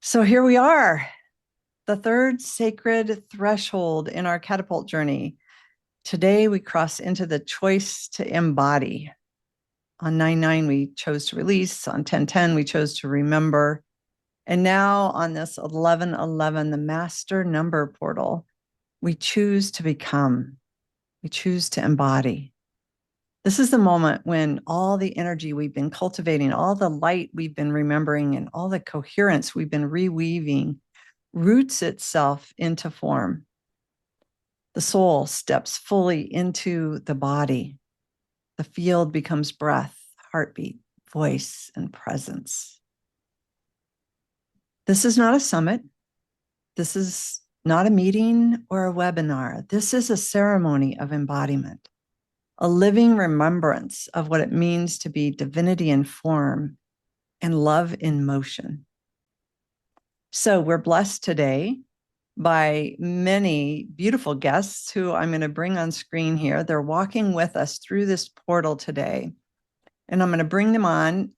So here we are, the third sacred threshold in our catapult journey. Today we cross into the choice to embody. On 9/9, we chose to release. On 10/10, we chose to remember. And now on this 11/11, the master number portal, we choose to become. We choose to embody. This is the moment when all the energy we've been cultivating, all the light we've been remembering, and all the coherence we've been reweaving roots itself into form. The soul steps fully into the body. The field becomes breath, heartbeat, voice, and presence. This is not a summit. This is not a meeting or a webinar. This is a ceremony of embodiment, a living remembrance of what it means to be divinity in form and love in motion. So we're blessed today by many beautiful guests who I'm going to bring on screen here. They're walking with us through this portal today. And I'm going to bring them on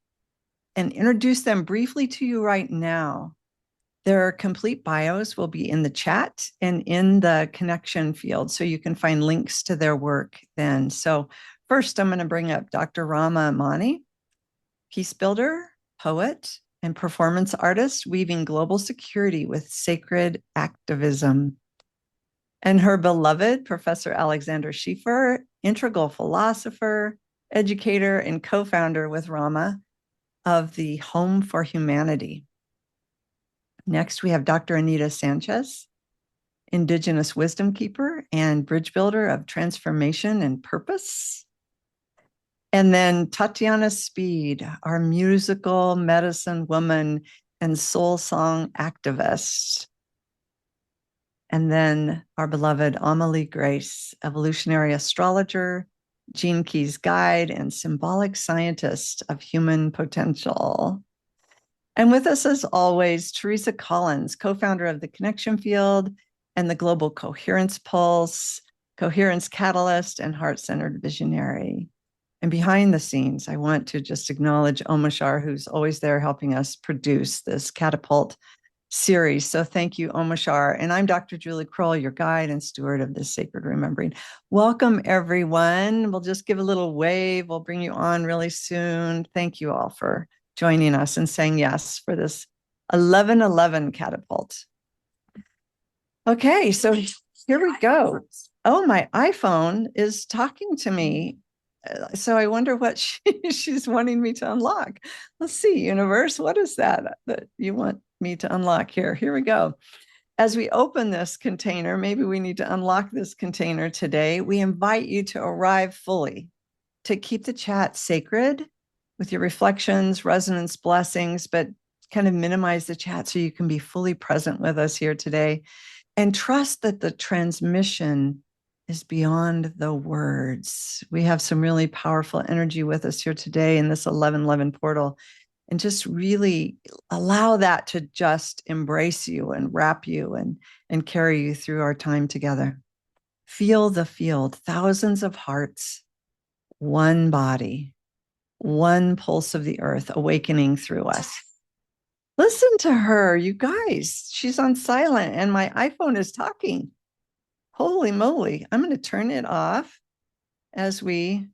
and introduce them briefly to you right now. Their complete bios will be in the chat and in the connection field, so you can find links to their work then. So first, I'm going to bring up Dr. Rama Mani, Peacebuilder, poet, and performance artist, weaving global security with sacred activism. And her beloved Professor Alexander Schieffer, integral philosopher, educator, and co-founder with Rama of the Home for Humanity. Next, we have Dr. Anita Sanchez, Indigenous wisdom keeper and bridge builder of transformation and purpose. And then Tatiana Speed, our musical medicine woman and soul song activist. And then our beloved Amma Li Grace, evolutionary astrologer, Gene Key's guide, and symbolic scientist of human potential. And with us, as always, Teresa Collins, co-founder of the Connection Field and the Global Coherence Pulse, Coherence Catalyst, and Heart-Centered Visionary. And behind the scenes, I want to just acknowledge Omashar, who's always there helping us produce this Catapult series. So thank you, Omashar. And I'm Dr. Julie Krull, your guide and steward of this sacred remembering. Welcome, everyone. We'll just give a little wave. We'll bring you on really soon. Thank you all for joining us and saying yes for this 11/11 Catapult. Okay, so here we go. Oh, my iPhone is talking to me. So I wonder what she's wanting me to unlock. Let's see, universe, what is that you want me to unlock here? Here we go. As we open this container, maybe we need to unlock this container today. We invite you to arrive fully, to keep the chat sacred with your reflections, resonance, blessings, but kind of minimize the chat so you can be fully present with us here today. And trust that the transmission is beyond the words. We have some really powerful energy with us here today in this 11/11 portal. And just really allow that to just embrace you and wrap you and carry you through our time together. Feel the field, thousands of hearts, one body, one pulse of the earth awakening through us. Listen to her, you guys. She's on silent and my iPhone is talking. Holy moly. I'm going to turn it off as we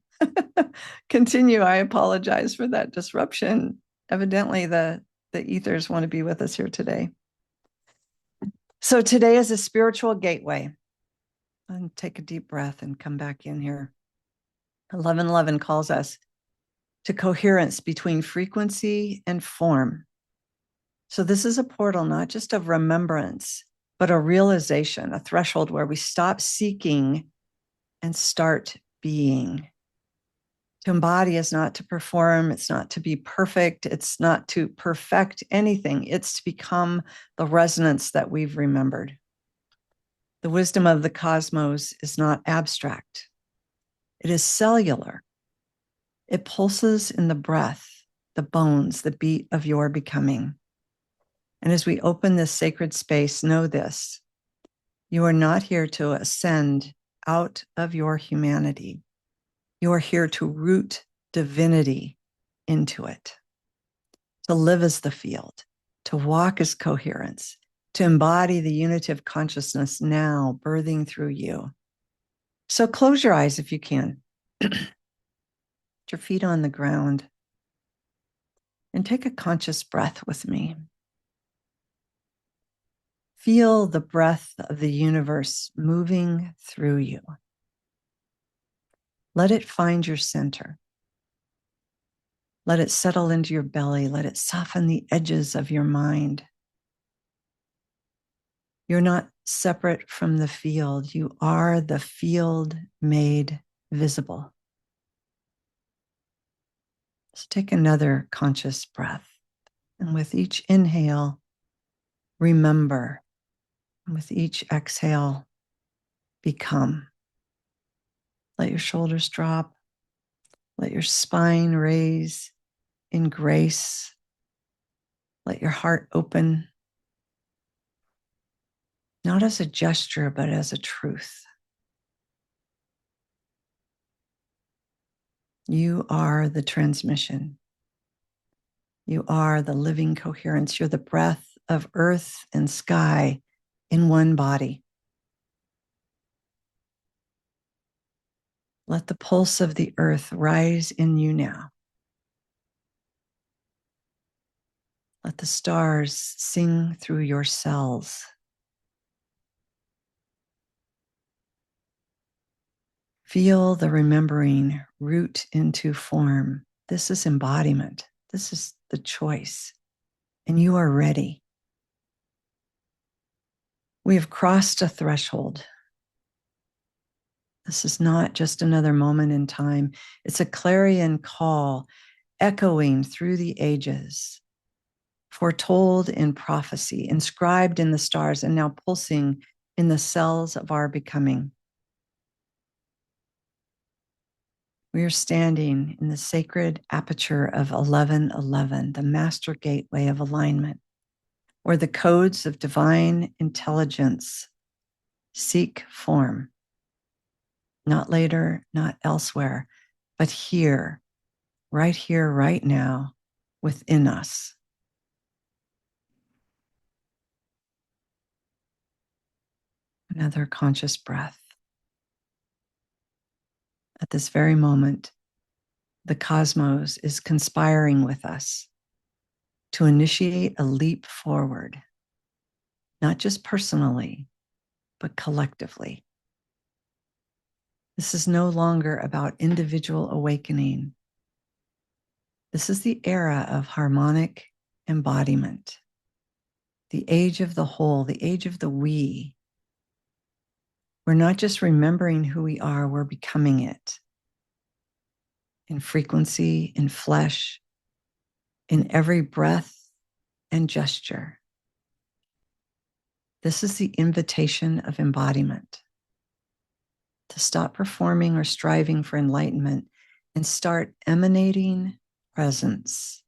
continue. I apologize for that disruption. Evidently, the ethers want to be with us here today. So today is a spiritual gateway. And take a deep breath and come back in here. 11/11 calls us to coherence between frequency and form. So this is a portal, not just of remembrance, but a realization, a threshold where we stop seeking and start being. To embody is not to perform, it's not to be perfect, it's not to perfect anything, it's to become the resonance that we've remembered. The wisdom of the cosmos is not abstract, it is cellular. It pulses in the breath, the bones, the beat of your becoming. And as we open this sacred space, know this: you are not here to ascend out of your humanity. You are here to root divinity into it, to live as the field, to walk as coherence, to embody the unity of consciousness now birthing through you. So close your eyes if you can. Put your feet on the ground and take a conscious breath with me. Feel the breath of the universe moving through you. Let it find your center. Let it settle into your belly. Let it soften the edges of your mind. You're not separate from the field. You are the field made visible. So take another conscious breath. And with each inhale, remember. And with each exhale, become. Let your shoulders drop. Let your spine raise in grace. Let your heart open, not as a gesture, but as a truth. You are the transmission. You are the living coherence. You're the breath of earth and sky in one body. Let the pulse of the earth rise in you now. Let the stars sing through your cells. Feel the remembering root into form. This is embodiment. This is the choice. And you are ready. We have crossed a threshold. This is not just another moment in time. It's a clarion call echoing through the ages, foretold in prophecy, inscribed in the stars, and now pulsing in the cells of our becoming. We are standing in the sacred aperture of 1111, the master gateway of alignment, where the codes of divine intelligence seek form. Not later, not elsewhere, but here, right now, within us. Another conscious breath. At this very moment, the cosmos is conspiring with us to initiate a leap forward, not just personally, but collectively. This is no longer about individual awakening. This is the era of harmonic embodiment, the age of the whole, the age of the we. We're not just remembering who we are, we're becoming it. In frequency, in flesh, in every breath and gesture. This is the invitation of embodiment. To stop performing or striving for enlightenment and start emanating presence.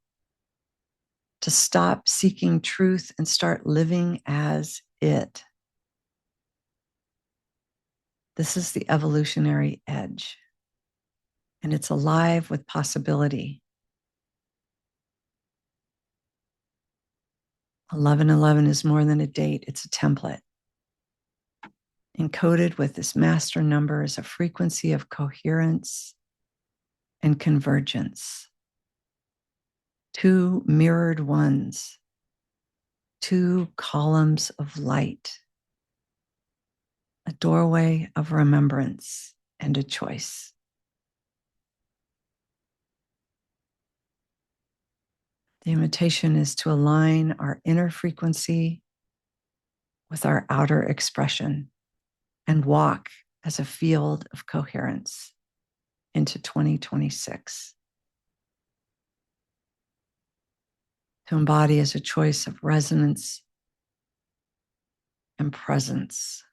To stop seeking truth and start living as it. This is the evolutionary edge. And it's alive with possibility. 1111 is more than a date, it's a template. Encoded with this master number is a frequency of coherence and convergence. Two mirrored ones, two columns of light, a doorway of remembrance and a choice. The invitation is to align our inner frequency with our outer expression and walk as a field of coherence into 2026. To embody as a choice of resonance and presence.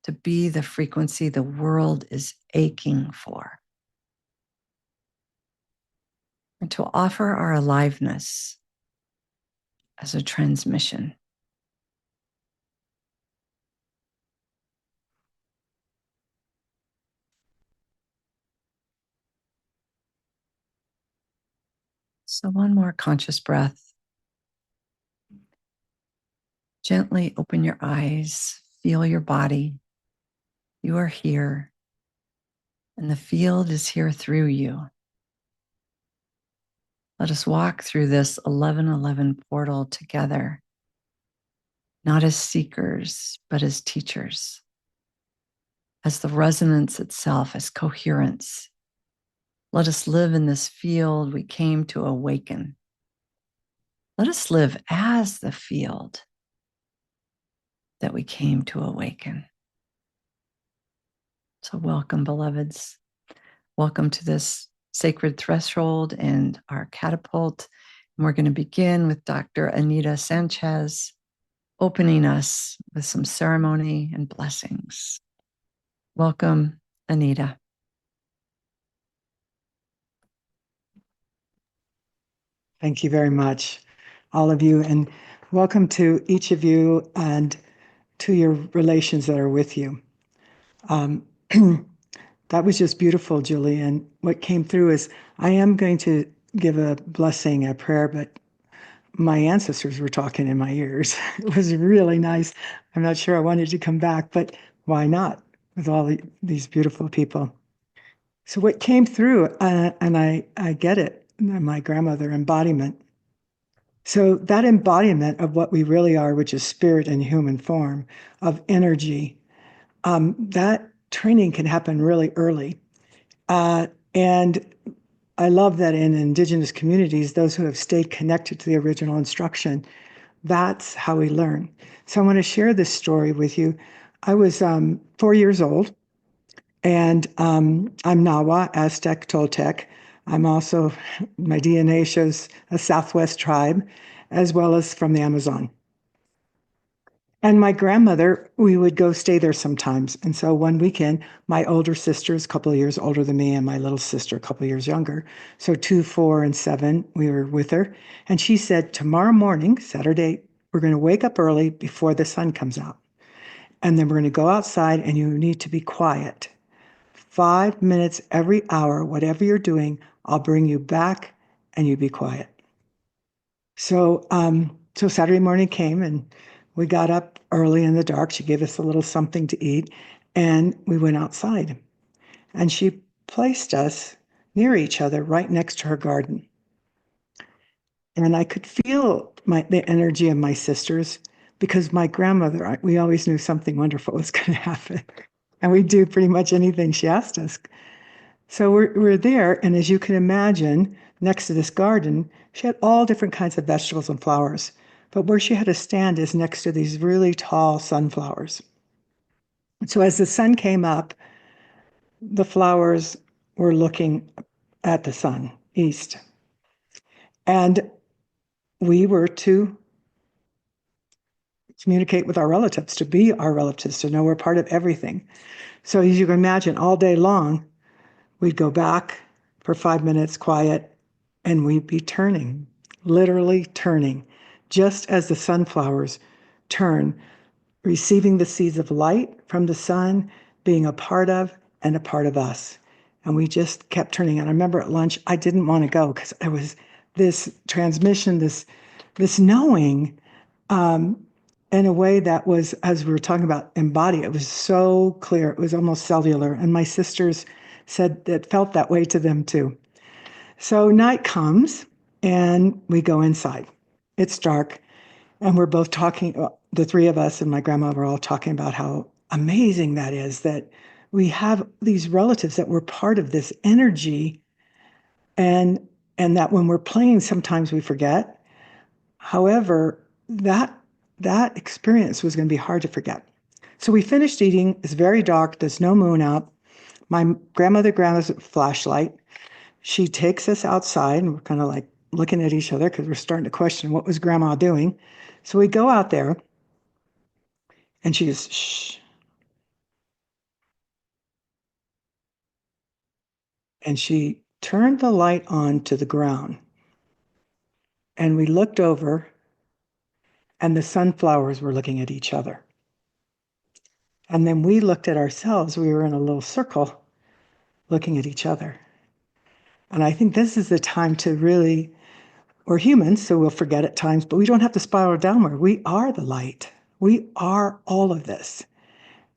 To be the frequency the world is aching for. And to offer our aliveness as a transmission. So one more conscious breath. Gently open your eyes, feel your body. You are here, and the field is here through you. Let us walk through this 1111 portal together, not as seekers, but as teachers, as the resonance itself, as coherence. Let us live in this field we came to awaken. Let us live as the field that we came to awaken. So welcome, beloveds. Welcome to this sacred threshold and our catapult. And we're going to begin with Dr. Anita Sanchez, opening us with some ceremony and blessings. Welcome, Anita. Thank you very much, all of you, and welcome to each of you and to your relations that are with you. That was just beautiful, Julie. And what came through is I am going to give a blessing, a prayer, but my ancestors were talking in my ears. It was really nice. I'm not sure I wanted to come back, but why not with all these beautiful people? So what came through, and I get it, my grandmother embodiment. So that embodiment of what we really are, which is spirit in human form, of energy, that training can happen really early. And I love that in Indigenous communities, those who have stayed connected to the original instruction, that's how we learn. So I want to share this story with you. I was 4 years old, and I'm Nawa, Aztec, Toltec. I'm also, my DNA shows a Southwest tribe, as well as from the Amazon. And my grandmother, we would go stay there sometimes. And so one weekend, my older sister is a couple of years older than me, and my little sister a couple of years younger. So 2, 4, and 7, we were with her. And she said, tomorrow morning, Saturday, we're going to wake up early before the sun comes out. And then we're going to go outside, and you need to be quiet. 5 minutes every hour, whatever you're doing, I'll bring you back and you be quiet. So Saturday morning came and we got up early in the dark. She gave us a little something to eat and we went outside. And she placed us near each other right next to her garden. And I could feel the energy of my sisters because my grandmother, we always knew something wonderful was going to happen. And we'd do pretty much anything she asked us. So we're there, and as you can imagine, next to this garden, she had all different kinds of vegetables and flowers. But where she had to stand is next to these really tall sunflowers. So as the sun came up, the flowers were looking at the sun, east. And we were to communicate with our relatives, to be our relatives, to know we're part of everything. So as you can imagine, all day long, we'd go back for 5 minutes, quiet, and we'd be turning, literally turning, just as the sunflowers turn, receiving the seeds of light from the sun, being a part of and a part of us. And we just kept turning. And I remember at lunch, I didn't want to go because there was this transmission, this knowing, in a way that was, as we were talking about embody, it was so clear. It was almost cellular. And my sisters said it felt that way to them too. So night comes and we go inside. It's dark and we're both talking, the three of us and my grandma were all talking about how amazing that is, that we have these relatives that were part of this energy and that when we're playing, sometimes we forget. However, that experience was going to be hard to forget. So we finished eating. It's very dark. There's no moon out. My grandmother grabs a flashlight. She takes us outside, and we're kind of like looking at each other because we're starting to question what was Grandma doing. So we go out there, and she goes, shh. And she turned the light on to the ground. And we looked over, and the sunflowers were looking at each other. And then we looked at ourselves. We were in a little circle looking at each other. And I think this is the time to really we're humans, so we'll forget at times, but we don't have to spiral downward. We are the light. We are all of this.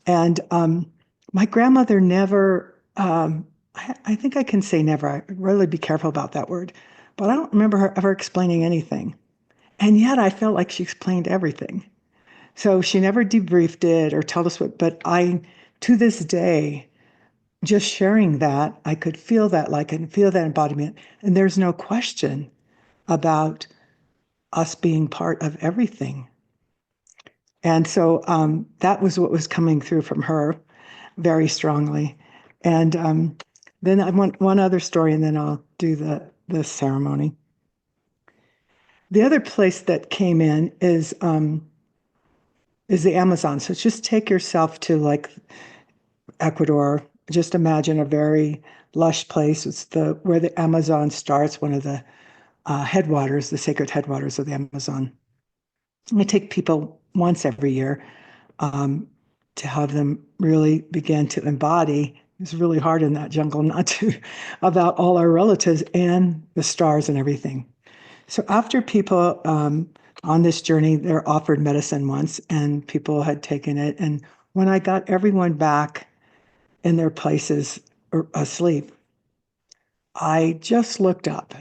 And my grandmother never, I think I can say never, I really be careful about that word, but I don't remember her ever explaining anything. And yet I felt like she explained everything. So she never debriefed it or told us what, but to this day, just sharing that, I could feel that, like, and feel that embodiment. And there's no question about us being part of everything. And so that was what was coming through from her very strongly. And then I want one other story, and then I'll do the ceremony. The other place that came in is the Amazon. So just take yourself to like Ecuador. Just imagine a very lush place. It's where the Amazon starts, one of the headwaters, the sacred headwaters of the Amazon. I take people once every year to have them really begin to embody. It's really hard in that jungle not to about all our relatives and the stars and everything. So after people on this journey, they're offered medicine once, and people had taken it. And when I got everyone back in their places or asleep, I just looked up,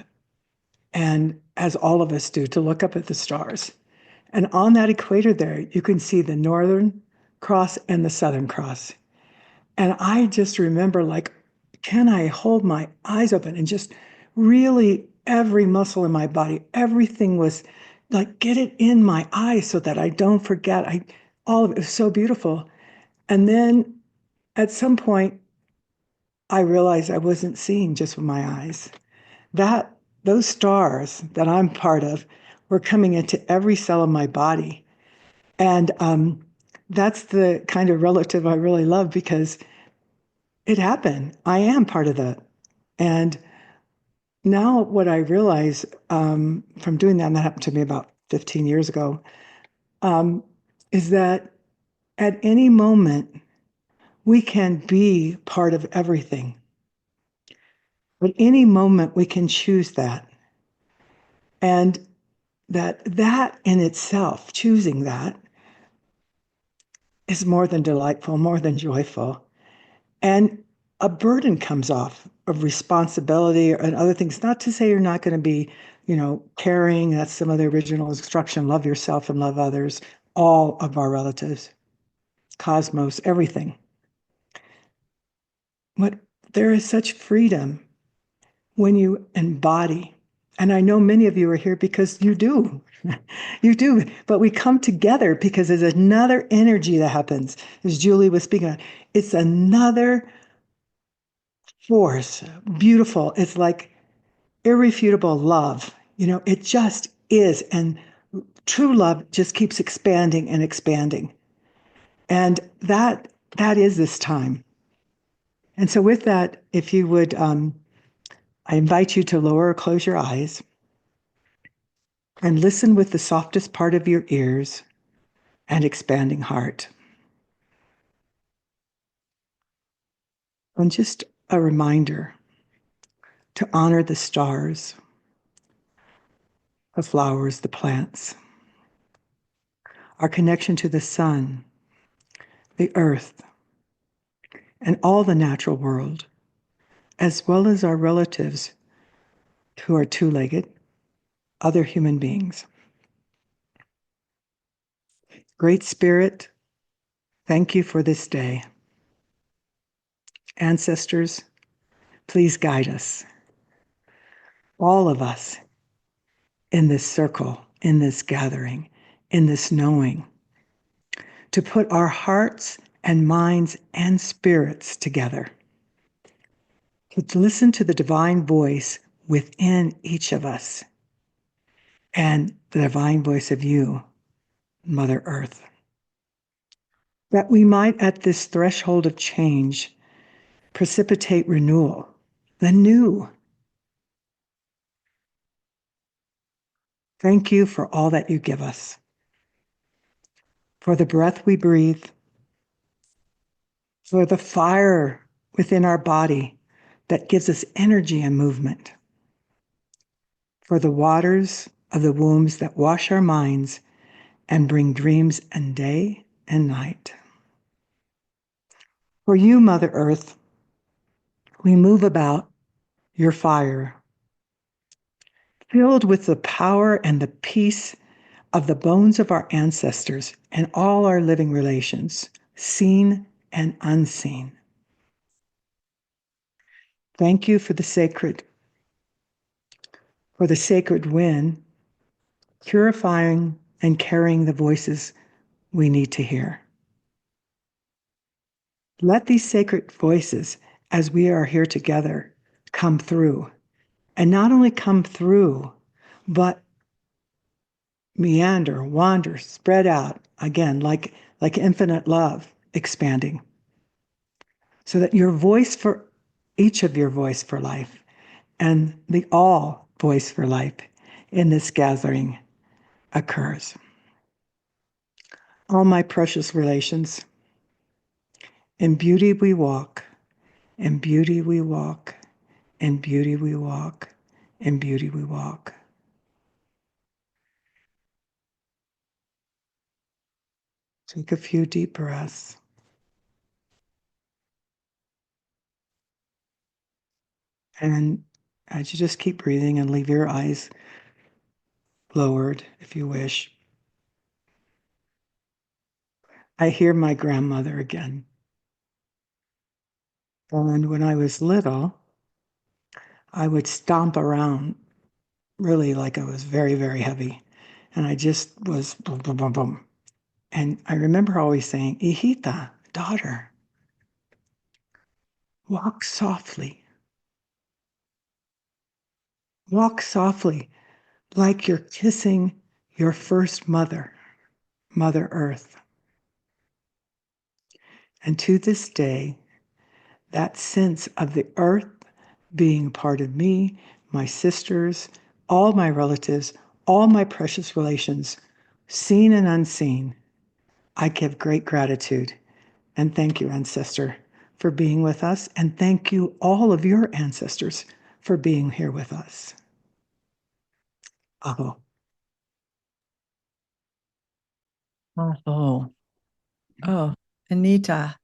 and as all of us do, to look up at the stars. And on that equator there, you can see the Northern Cross and the Southern Cross. And I just remember, like, can I hold my eyes open and just really every muscle in my body, everything was like, get it in my eyes so that I don't forget. All of it was so beautiful. And then at some point, I realized I wasn't seeing just with my eyes. Those stars that I'm part of were coming into every cell of my body. And that's the kind of relative I really love, because it happened. I am part of that. And now what I realize from doing that, and that happened to me about 15 years ago, is that at any moment, we can be part of everything. At any moment, we can choose that. And that in itself, choosing that, is more than delightful, more than joyful. And a burden comes off of responsibility and other things. Not to say you're not going to be, caring. That's some of the original instruction. Love yourself and love others, all of our relatives, cosmos, everything. But there is such freedom when you embody. And I know many of you are here because you do. You do. But we come together because there's another energy that happens, as Julie was speaking about. It's another force, beautiful. It's like irrefutable love. It just is. And true love just keeps expanding and expanding. And that is this time. And so with that, if you would, I invite you to lower or close your eyes and listen with the softest part of your ears and expanding heart. And just a reminder to honor the stars, the flowers, the plants, our connection to the sun, the earth, and all the natural world, as well as our relatives who are two-legged, other human beings. Great Spirit, thank you for this day. Ancestors, please guide us, all of us, in this circle, in this gathering, in this knowing, to put our hearts and minds and spirits together, to listen to the divine voice within each of us and the divine voice of you, Mother Earth, that we might at this threshold of change precipitate renewal, the new. Thank you for all that you give us, for the breath we breathe, for the fire within our body that gives us energy and movement, for the waters of the wombs that wash our minds and bring dreams and day and night. For you, Mother Earth, we move about your fire, filled with the power and the peace of the bones of our ancestors and all our living relations, seen and unseen. Thank you for the sacred wind, purifying and carrying the voices we need to hear. Let these sacred voices, as we are here together, come through. And not only come through, but meander, wander, spread out, again, like infinite love expanding. So that your voice for each of your voice for life and the all voice for life in this gathering occurs. All my precious relations, in beauty we walk, in beauty we walk, in beauty we walk, in beauty we walk. Take a few deep breaths. And as you just keep breathing and leave your eyes lowered, if you wish, I hear my grandmother again. And when I was little, I would stomp around really like I was very, very heavy. And I just was boom, boom, boom, boom. And I remember always saying, Hijita, daughter, walk softly. Walk softly, like you're kissing your first mother, Mother Earth. And to this day, that sense of the earth being part of me, my sisters, all my relatives, all my precious relations, seen and unseen, I give great gratitude. And thank you, ancestor, for being with us. And thank you, all of your ancestors, for being here with us. Aho. Oh, oh, Anita,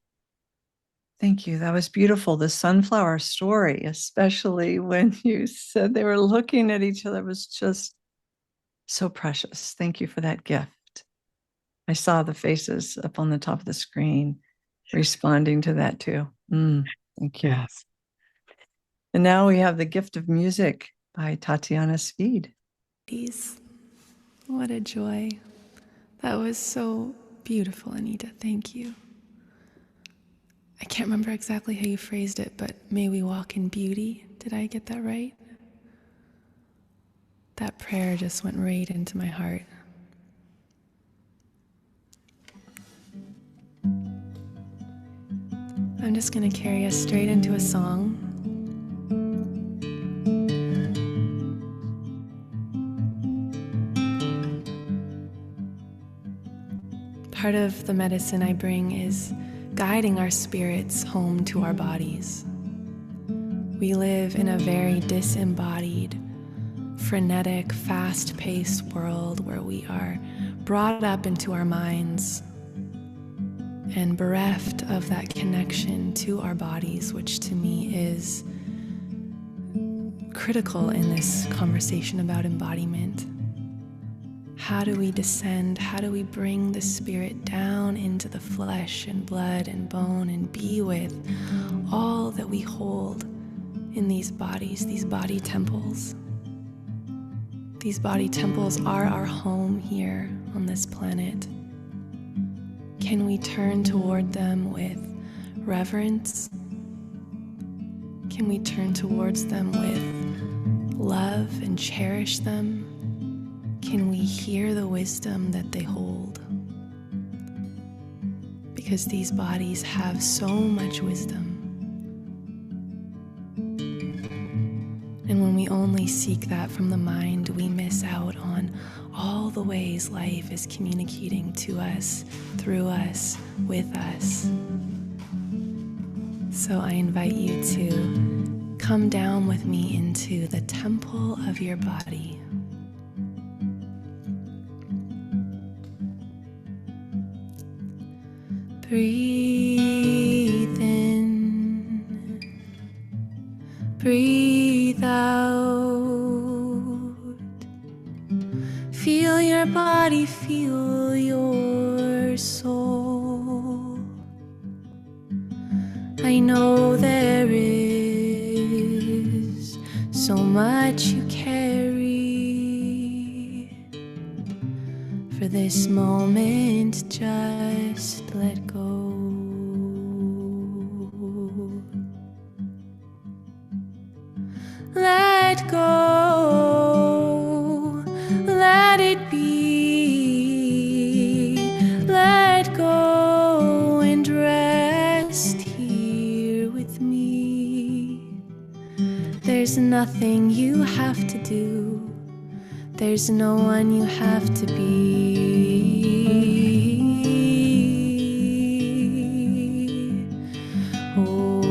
thank you. That was beautiful. The sunflower story, especially when you said they were looking at each other, was just so precious. Thank you for that gift. I saw the faces up on the top of the screen responding to that too. Thank you. Yes. And now we have the gift of music by Tatiana Speed. What a joy. That was so beautiful, Anita. Thank you. I can't remember exactly how you phrased it, but may we walk in beauty. Did I get that right? That prayer just went right into my heart. I'm just going to carry us straight into a song. Part of the medicine I bring is guiding our spirits home to our bodies. We live in a very disembodied, frenetic, fast-paced world where we are brought up into our minds and bereft of that connection to our bodies, which to me is critical in this conversation about embodiment. How do we descend? How do we bring the spirit down into the flesh and blood and bone and be with all that we hold in these bodies, these body temples? These body temples are our home here on this planet. Can we turn toward them with reverence? Can we turn towards them with love and cherish them? Can we hear the wisdom that they hold? Because these bodies have so much wisdom. And when we only seek that from the mind, we miss out on all the ways life is communicating to us, through us, with us. So I invite you to come down with me into the temple of your body. Breathe in, breathe out. Feel your body, feel your soul. I know there is so much you carry. For this moment, just let go. Let go, let it be. Let go and rest here with me. There's nothing you have to do. There's no one you have to be. Oh.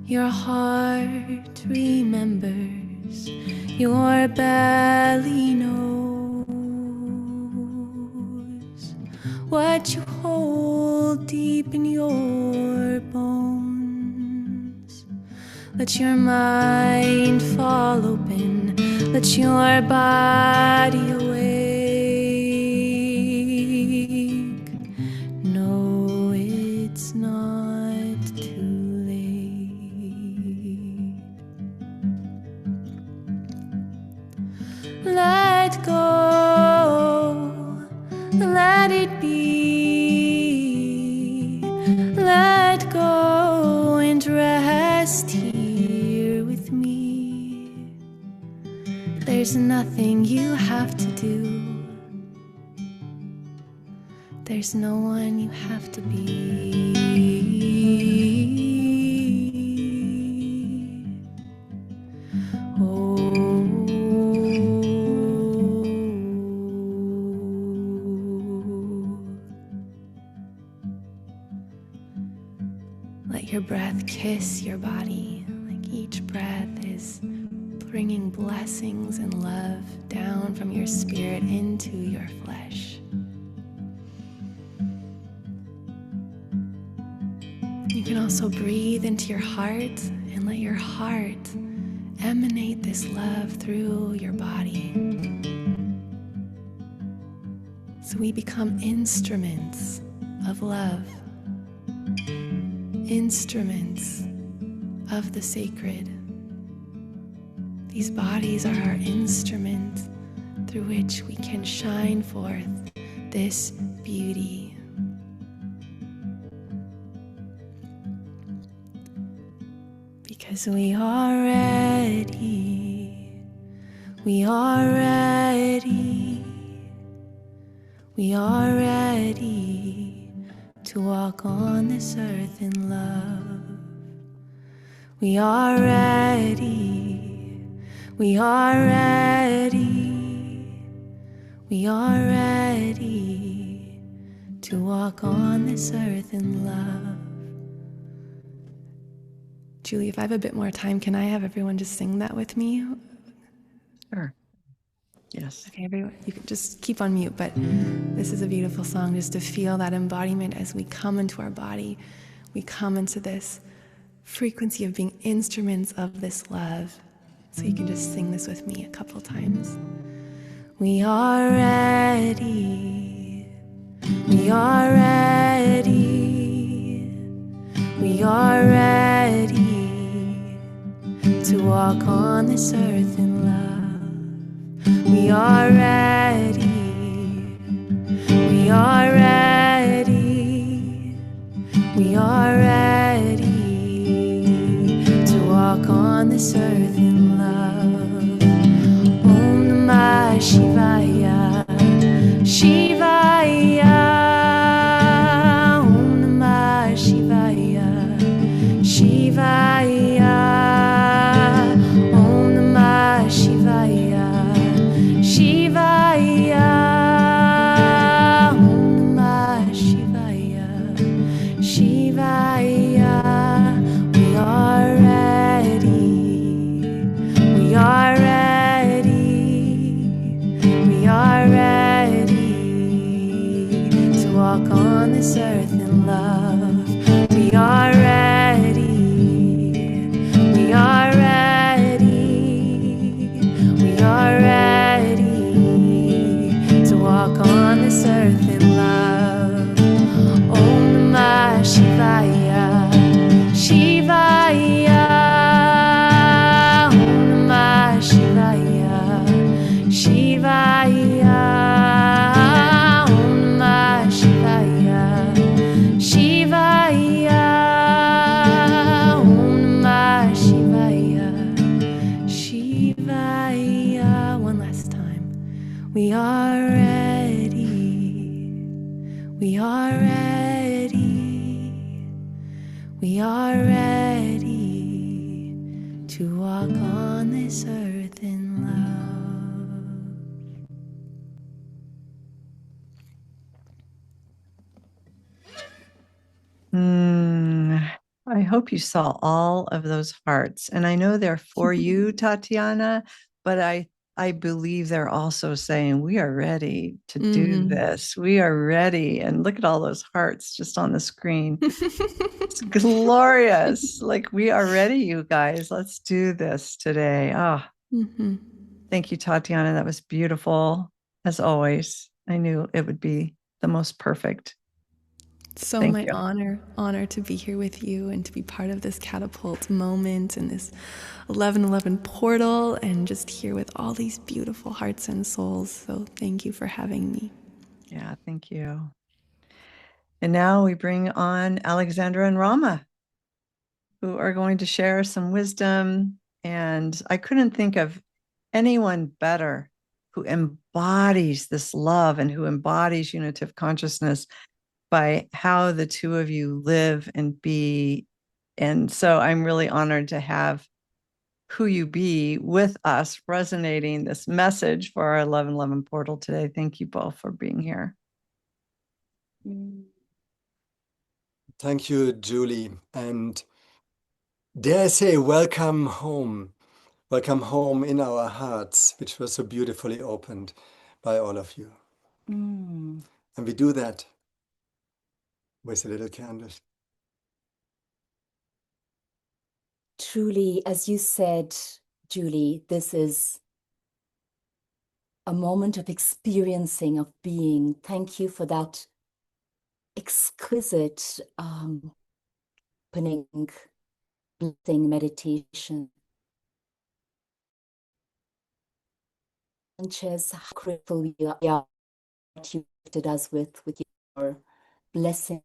Your heart remembers, your belly knows what you hold deep in your bones. Let your mind fall open, let your body awake. No, it's not too late. Let go, let it be. Let go and rest here with me. There's nothing you have to do. There's no one you have to be. Let your breath kiss your body, like each breath is bringing blessings and love down from your spirit into your flesh. You can also breathe into your heart and let your heart emanate this love through your body. So we become instruments of love, instruments of the sacred. These bodies are our instrument through which we can shine forth this beauty. Because we are ready, we are ready, we are ready to walk on this earth in love. We are ready, we are ready, we are ready to walk on this earth in love. Julie, if I have a bit more time, can I have everyone just sing that with me? Sure. Yes. Okay, everyone, you can just keep on mute, but this is a beautiful song just to feel that embodiment as we come into our body. We come into this frequency of being instruments of this love. So you can just sing this with me a couple times. We are ready. We are ready. We are ready to walk on this earth in love. We are ready. We are ready. We are ready to walk on this earth in love. Om Namah Shivaya, Shivaya. Om Namah Shivaya, Shivaya. Om Namah Shivaya, this earth in love. We are ready. We are ready. We are ready to walk on this earth in love. Om Namah Shivaya. Shivaya. Om Namah Shivaya. Shivaya. Om Namah Shivaya. Shivaya. Om Namah Shivaya. Shivaya. One last time. We are ready. We are ready. We are ready to walk on this earth in love. I hope you saw all of those hearts. And I know they're for you, Tatiana, but I believe they're also saying, we are ready to do this. We are ready. And look at all those hearts just on the screen. It's glorious. Like, we are ready, you guys. Let's do this today. Thank you, Tatiana. That was beautiful. As always, I knew it would be the most perfect. So Thank my you. honor to be here with you and to be part of this catapult moment and this 1111 portal and just here with all these beautiful hearts and souls. So thank you for having me. Yeah, thank you. And now we bring on Alexandra and Rama, who are going to share some wisdom. And I couldn't think of anyone better who embodies this love and who embodies unitive consciousness by how the two of you live and be. And so I'm really honored to have who you be with us resonating this message for our 1111 portal today. Thank you both for being here. Thank you, Julie. And dare I say, welcome home. Welcome home in our hearts, which was so beautifully opened by all of you. And we do that with a little candle. Truly, as you said, Julie, this is a moment of experiencing, of being. Thank you for that exquisite opening, blessing, meditation. Sanchez, how grateful we are what you gifted us with your blessing,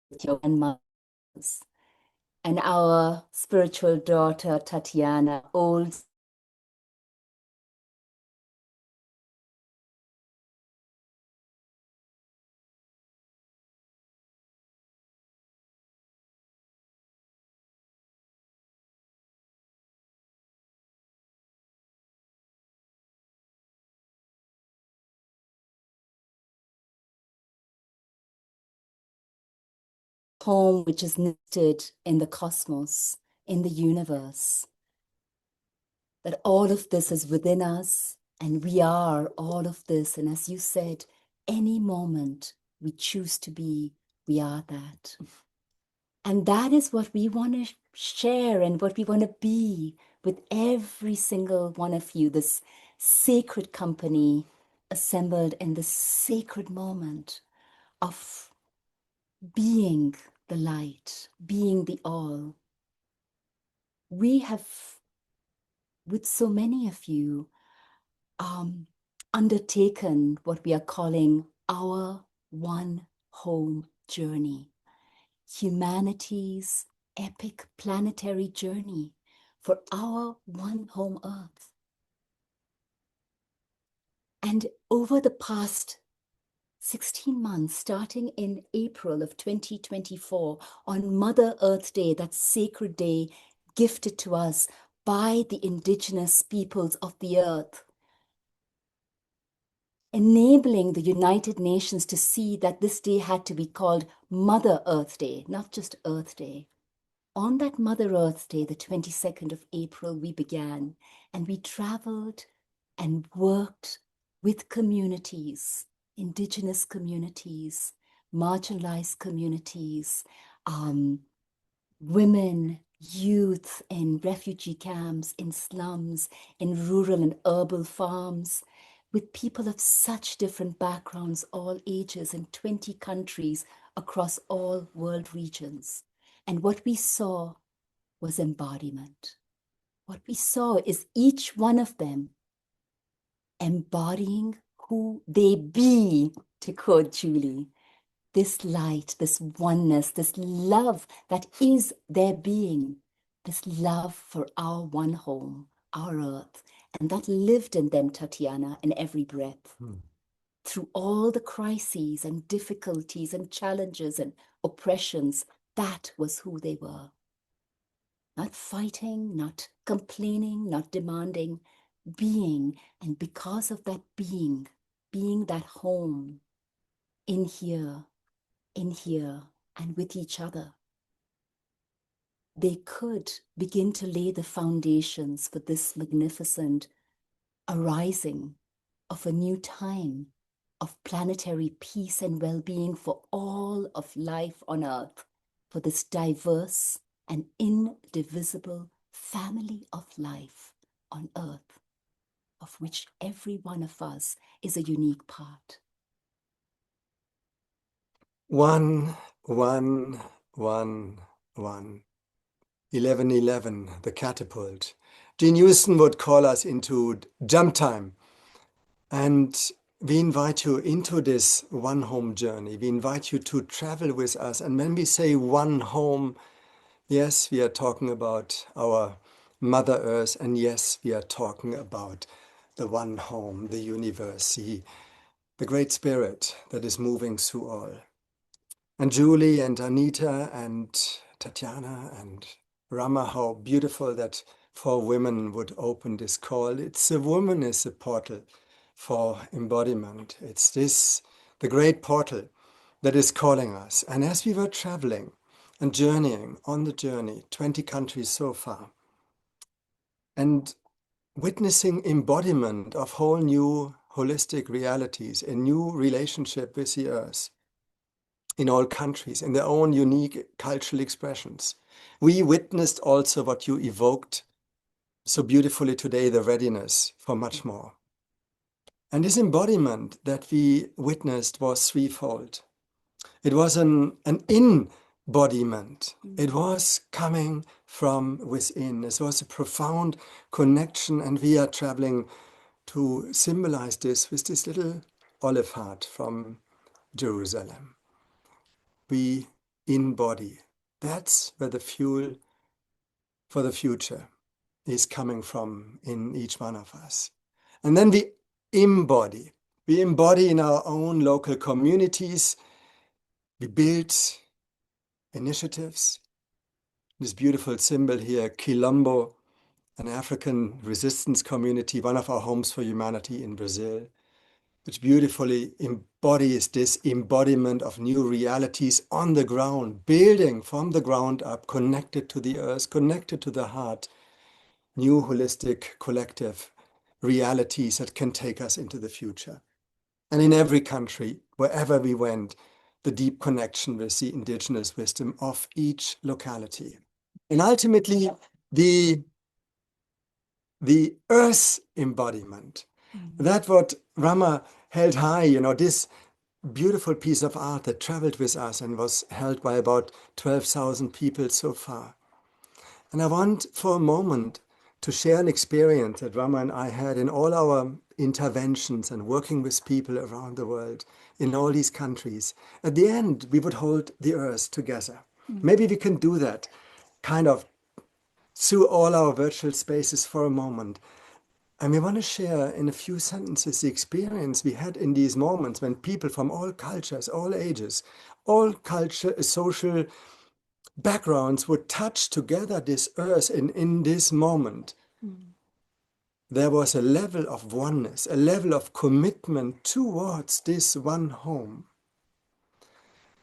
with your grandmothers, and our spiritual daughter, Tatiana, old home which is nested in the cosmos, in the universe. That all of this is within us and we are all of this. And as you said, any moment we choose to be, we are that. And that is what we want to share and what we want to be with every single one of you, this sacred company assembled in this sacred moment of being the light, being the all. We have, with so many of you, undertaken what we are calling our one home journey, humanity's epic planetary journey for our one home Earth. And over the past 16 months, starting in April of 2024, on Mother Earth Day, that sacred day gifted to us by the indigenous peoples of the earth, enabling the United Nations to see that this day had to be called Mother Earth Day, not just Earth Day. On that Mother Earth Day, the 22nd of April, we began and we traveled and worked with communities Indigenous communities, marginalized communities, women, youth in refugee camps, in slums, in rural and urban farms, with people of such different backgrounds, all ages, in 20 countries across all world regions. And what we saw was embodiment. What we saw is each one of them embodying who they be, to quote Julie. This light, this oneness, this love that is their being, this love for our one home, our earth, and that lived in them, Tatiana, in every breath. Through all the crises and difficulties and challenges and oppressions, that was who they were. Not fighting, not complaining, not demanding, being. And because of that being that home in here, and with each other, they could begin to lay the foundations for this magnificent arising of a new time of planetary peace and well-being for all of life on Earth, for this diverse and indivisible family of life on Earth, of which every one of us is a unique part. 1, 1, 1, 1. 11, the catapult. Gene Houston would call us into jump time. And we invite you into this one home journey. We invite you to travel with us. And when we say one home, yes, we are talking about our Mother Earth. And yes, we are talking about the one home, the universe, the great spirit that is moving through all. And Julie and Anita and Tatiana and Rama, how beautiful that 4 women would open this call. It's a woman is a portal for embodiment. It's this, the great portal that is calling us. And as we were traveling and journeying on the journey, 20 countries so far, and witnessing embodiment of whole new holistic realities, a new relationship with the earth, in all countries, in their own unique cultural expressions. We witnessed also what you evoked so beautifully today, the readiness for much more. And this embodiment that we witnessed was threefold. It was an embodiment. It was coming from within. It was a profound connection, and we are traveling to symbolize this with this little olive heart from Jerusalem. We embody. That's where the fuel for the future is coming from in each one of us. And then we embody. We embody in our own local communities. We build initiatives. This beautiful symbol here, Quilombo, an African resistance community, one of our homes for humanity in Brazil, which beautifully embodies this embodiment of new realities on the ground, building from the ground up, connected to the earth, connected to the heart, new holistic collective realities that can take us into the future. And in every country, wherever we went, the deep connection with the indigenous wisdom of each locality. And ultimately, the earth embodiment, that what Rama held high, this beautiful piece of art that traveled with us and was held by about 12,000 people so far. And I want for a moment to share an experience that Rama and I had in all our interventions and working with people around the world in all these countries. At the end, we would hold the earth together. Maybe we can do that kind of through all our virtual spaces for a moment. And we want to share in a few sentences the experience we had in these moments when people from all cultures, all ages, all social backgrounds would touch together this earth in this moment. There was a level of oneness, a level of commitment towards this one home.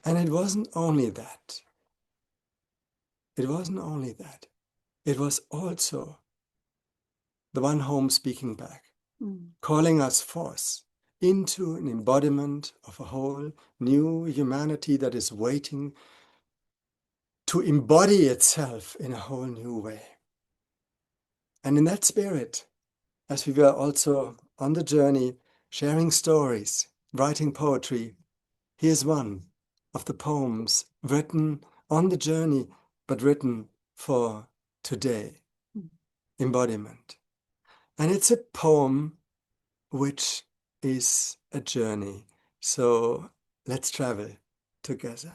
And it wasn't only that. It wasn't only that. It was also the one home speaking back, calling us forth into an embodiment of a whole new humanity that is waiting to embody itself in a whole new way. And in that spirit, as we were also on the journey, sharing stories, writing poetry, here's one of the poems written on the journey, but written for today, embodiment. And it's a poem which is a journey. So let's travel together.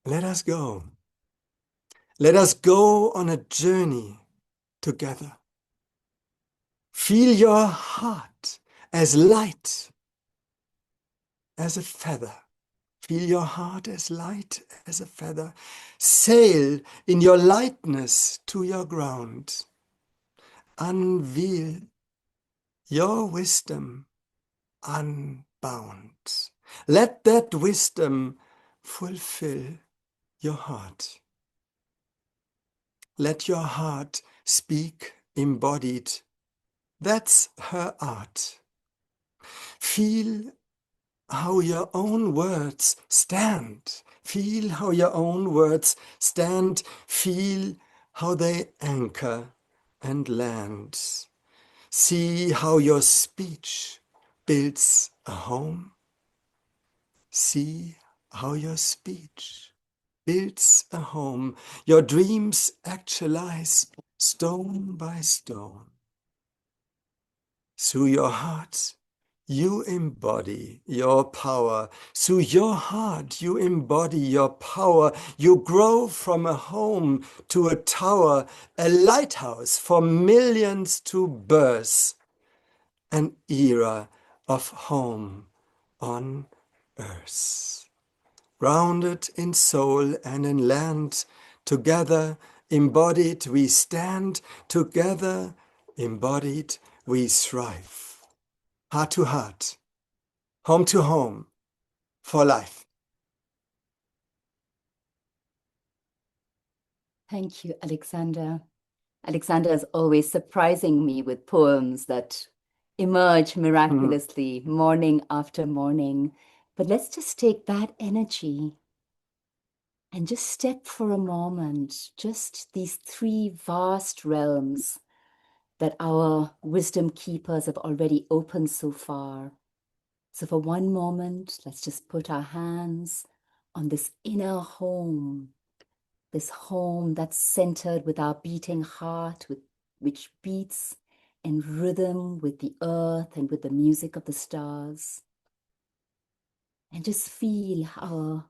Let us go. Let us go on a journey together. Feel your heart as light as a feather. Feel your heart as light as a feather. Sail in your lightness to your ground. Unveil your wisdom unbound. Let that wisdom fulfill your heart. Let your heart speak embodied. That's her art. Feel how your own words stand. Feel how your own words stand. Feel how they anchor and land. See how your speech builds a home. See how your speech builds a home. Your dreams actualize stone by stone. Through your heart, you embody your power. Through your heart, you embody your power. You grow from a home to a tower, a lighthouse for millions to birth, an era of home on earth. Rounded in soul and in land, together embodied we stand, together embodied we thrive. Heart to heart, home to home, for life. Thank you, Alexander. Alexander is always surprising me with poems that emerge miraculously morning after morning. But let's just take that energy and just step for a moment, just these three vast realms that our wisdom keepers have already opened so far. So for one moment, let's just put our hands on this inner home, this home that's centered with our beating heart, which beats in rhythm with the earth and with the music of the stars. And just feel our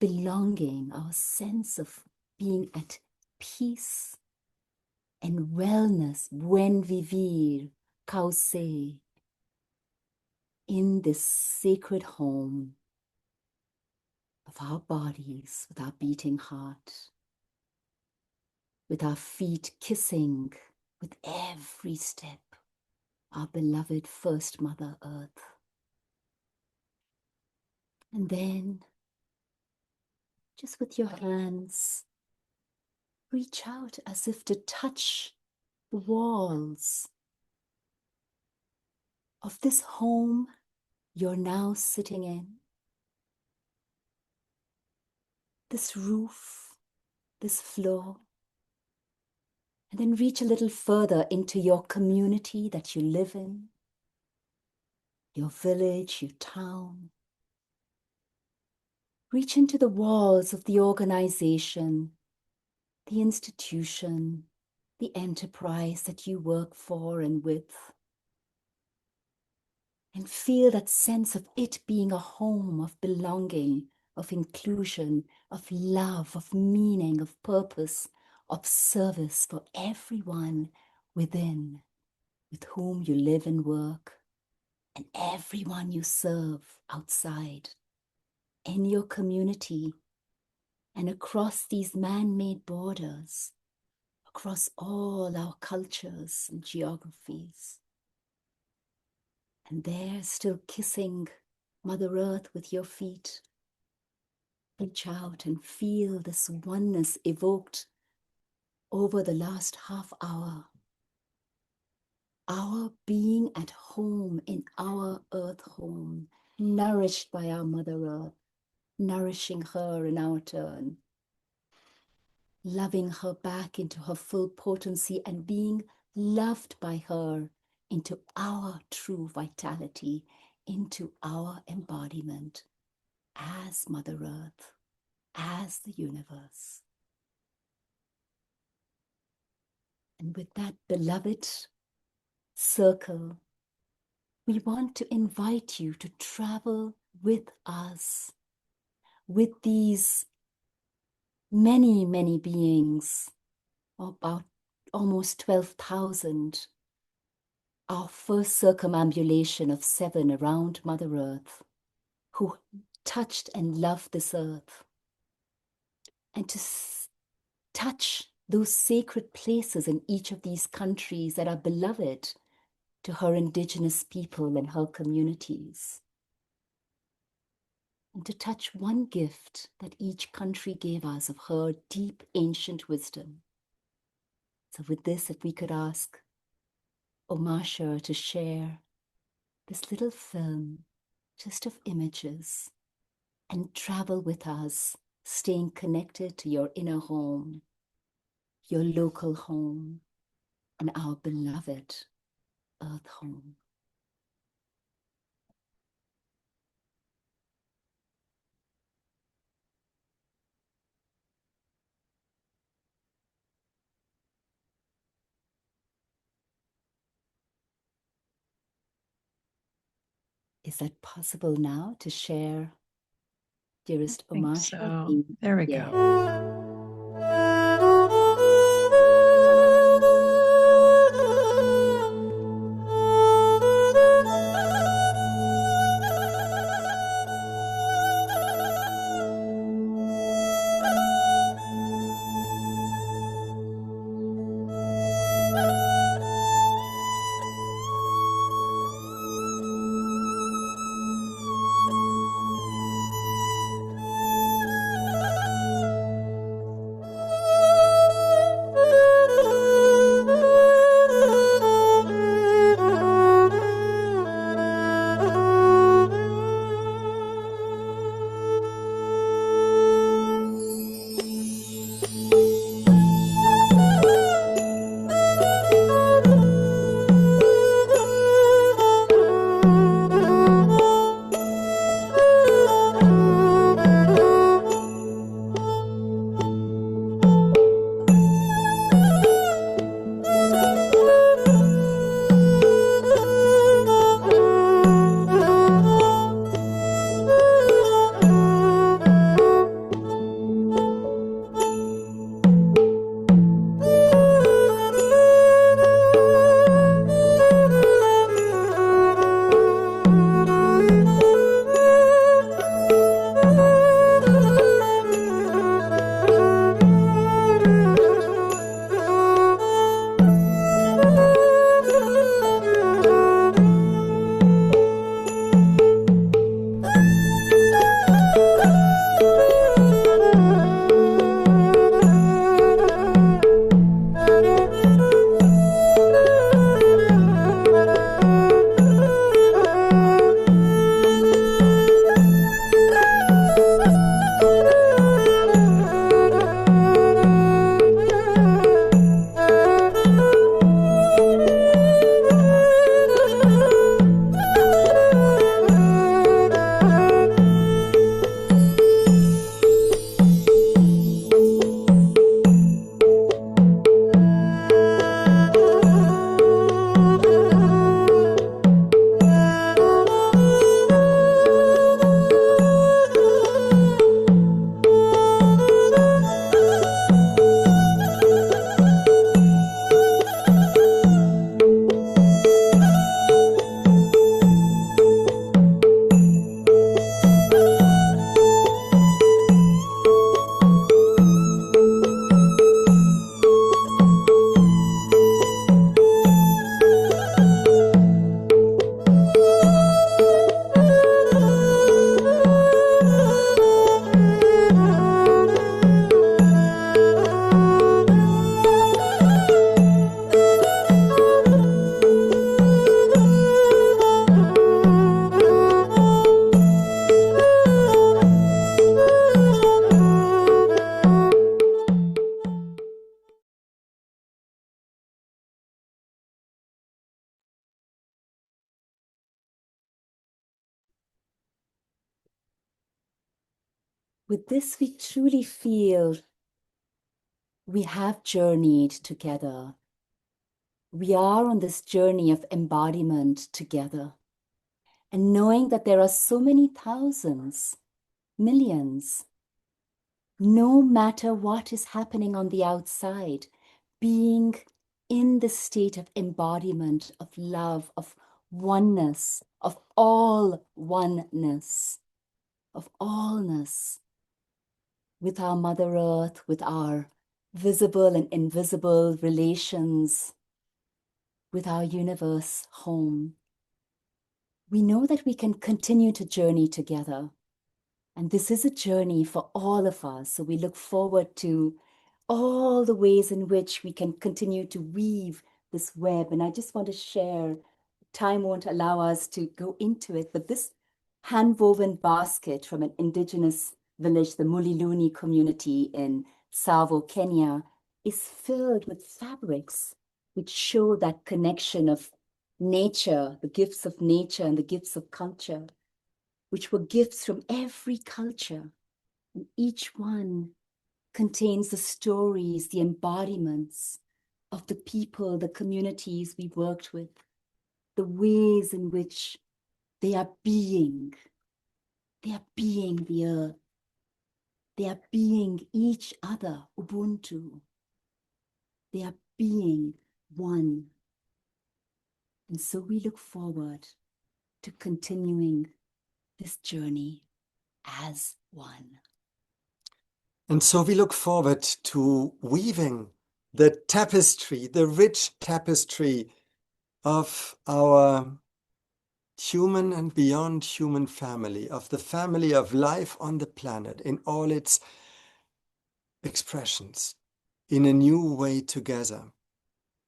belonging, our sense of being at peace and wellness, buen vivir, cause, in this sacred home of our bodies, with our beating heart, with our feet kissing with every step our beloved First Mother Earth. And then, just with your hands, reach out as if to touch the walls of this home you're now sitting in, this roof, this floor, and then reach a little further into your community that you live in, your village, your town. Reach into the walls of the organization, the institution, the enterprise that you work for and with. And feel that sense of it being a home of belonging, of inclusion, of love, of meaning, of purpose, of service for everyone within, with whom you live and work, and everyone you serve outside, in your community, and across these man-made borders, across all our cultures and geographies. And there, still kissing Mother Earth with your feet, reach out and feel this oneness evoked over the last half hour. our being at home in our earth home, nourished by our Mother Earth, nourishing her in our turn, loving her back into her full potency and being loved by her into our true vitality, into our embodiment as Mother Earth, as the universe. And with that beloved circle, we want to invite you to travel with us, with these many, many beings, about almost 12,000, our first circumambulation of 7 around Mother Earth, who touched and loved this earth, and to touch those sacred places in each of these countries that are beloved to her Indigenous people and her communities. And to touch one gift that each country gave us of her deep ancient wisdom. So with this, if we could ask Omasha to share this little film just of images and travel with us, staying connected to your inner home, your local home, and our beloved earth home. Is that possible now to share, dearest I think Omasha? so. There we Yeah. go. With this, we truly feel we have journeyed together. We are on this journey of embodiment together. And knowing that there are so many thousands, millions, no matter what is happening on the outside, being in the state of embodiment, of love, of oneness, of all oneness, of allness, with our Mother Earth, with our visible and invisible relations, with our universe home. We know that we can continue to journey together. And this is a journey for all of us. So we look forward to all the ways in which we can continue to weave this web. And I just want to share, time won't allow us to go into it, but this hand-woven basket from an indigenous village, the Muliluni community in Tsavo, Kenya, is filled with fabrics which show that connection of nature, the gifts of nature and the gifts of culture, which were gifts from every culture. And each one contains the stories, the embodiments of the people, the communities we worked with, the ways in which they are being the earth, they are being each other, Ubuntu, they are being one. And so we look forward to continuing this journey as one. And so we look forward to weaving the tapestry, the rich tapestry of our human and beyond human family, of the family of life on the planet in all its expressions, in a new way together,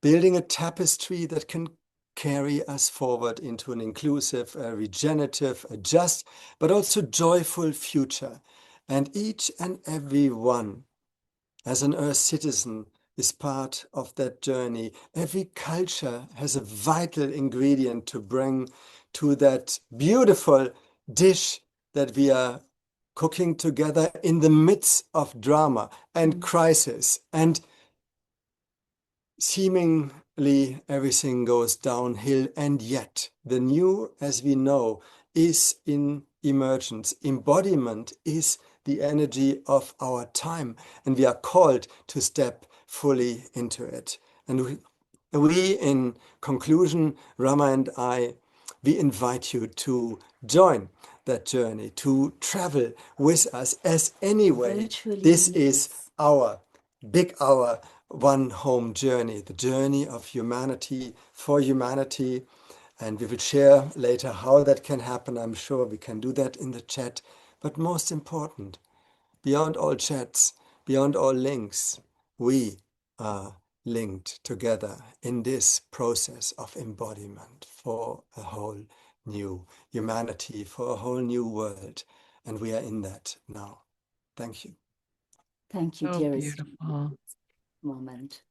building a tapestry that can carry us forward into an inclusive, regenerative, a just, but also joyful future. And each and every one, as an Earth citizen, is part of that journey. Every culture has a vital ingredient to bring to that beautiful dish that we are cooking together in the midst of drama and crisis, and seemingly everything goes downhill, and yet the new, as we know, is in emergence. Embodiment is the energy of our time, and we are called to step fully into it. And we in conclusion, Rama and I, we invite you to join that journey, to travel with us, as anyway, Virtually, this is yes. our one home journey, the journey of humanity for humanity. And we will share later how that can happen. I'm sure we can do that in the chat. But most important, beyond all chats, beyond all links, we are linked together in this process of embodiment for a whole new humanity, for a whole new world. And we are in that now. Thank you. Thank you, So dearest beautiful. moment.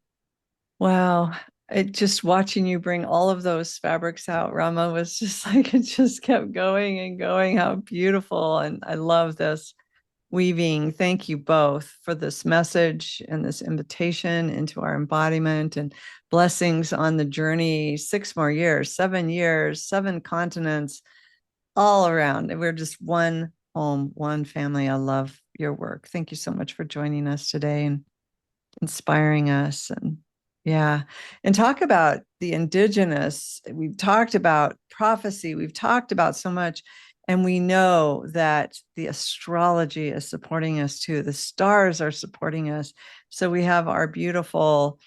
Wow. It just watching you bring all of those fabrics out, Rama, was just like it just kept going and going. How beautiful. And I love this weaving. Thank you both for this message and this invitation into our embodiment, and blessings on the journey. 6 more years, 7 years, 7 continents, all around. And we're just one home, one family. I love your work. Thank you so much for joining us today and inspiring us. And yeah, and talk about the Indigenous. We've talked about prophecy, we've talked about so much, and we know that the astrology is supporting us too. The stars are supporting us. So we have our beautiful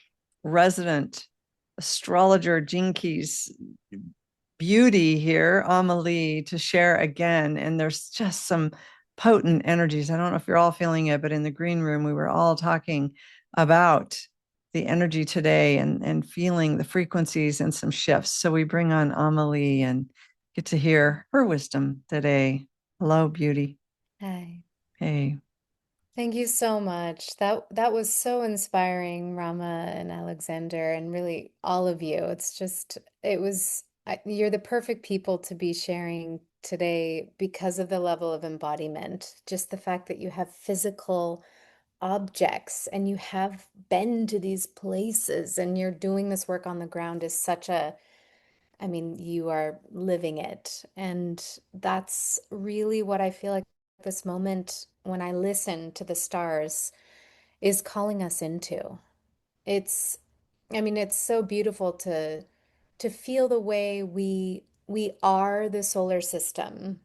resident astrologer Jinkies beauty here, Amma Li, to share again. And there's just some potent energies. I don't know if you're all feeling it, but in the green room, we were all talking about the energy today, and feeling the frequencies and some shifts. So we bring on Amma Li and get to hear her wisdom today. Hello, beauty. Hi. Hey. Thank you so much. That was so inspiring, Rama and Alexander, and really all of you. It's just, you're the perfect people to be sharing today because of the level of embodiment. Just the fact that you have physical objects and you have been to these places and you're doing this work on the ground is such a, I mean, you are living it. And that's really what I feel like this moment when I listen to the stars is calling us into. It's, I mean, it's so beautiful to feel the way we are the solar system.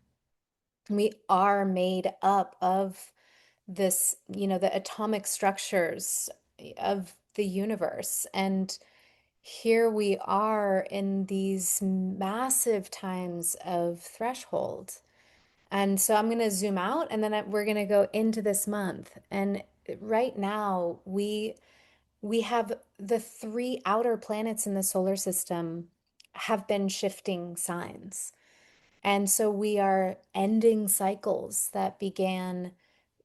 We are made up of this, you know, the atomic structures of the universe. And here we are in these massive times of threshold. And so I'm going to zoom out and then we're going to go into this month. And right now we have the three outer planets in the solar system have been shifting signs. And so we are ending cycles that began,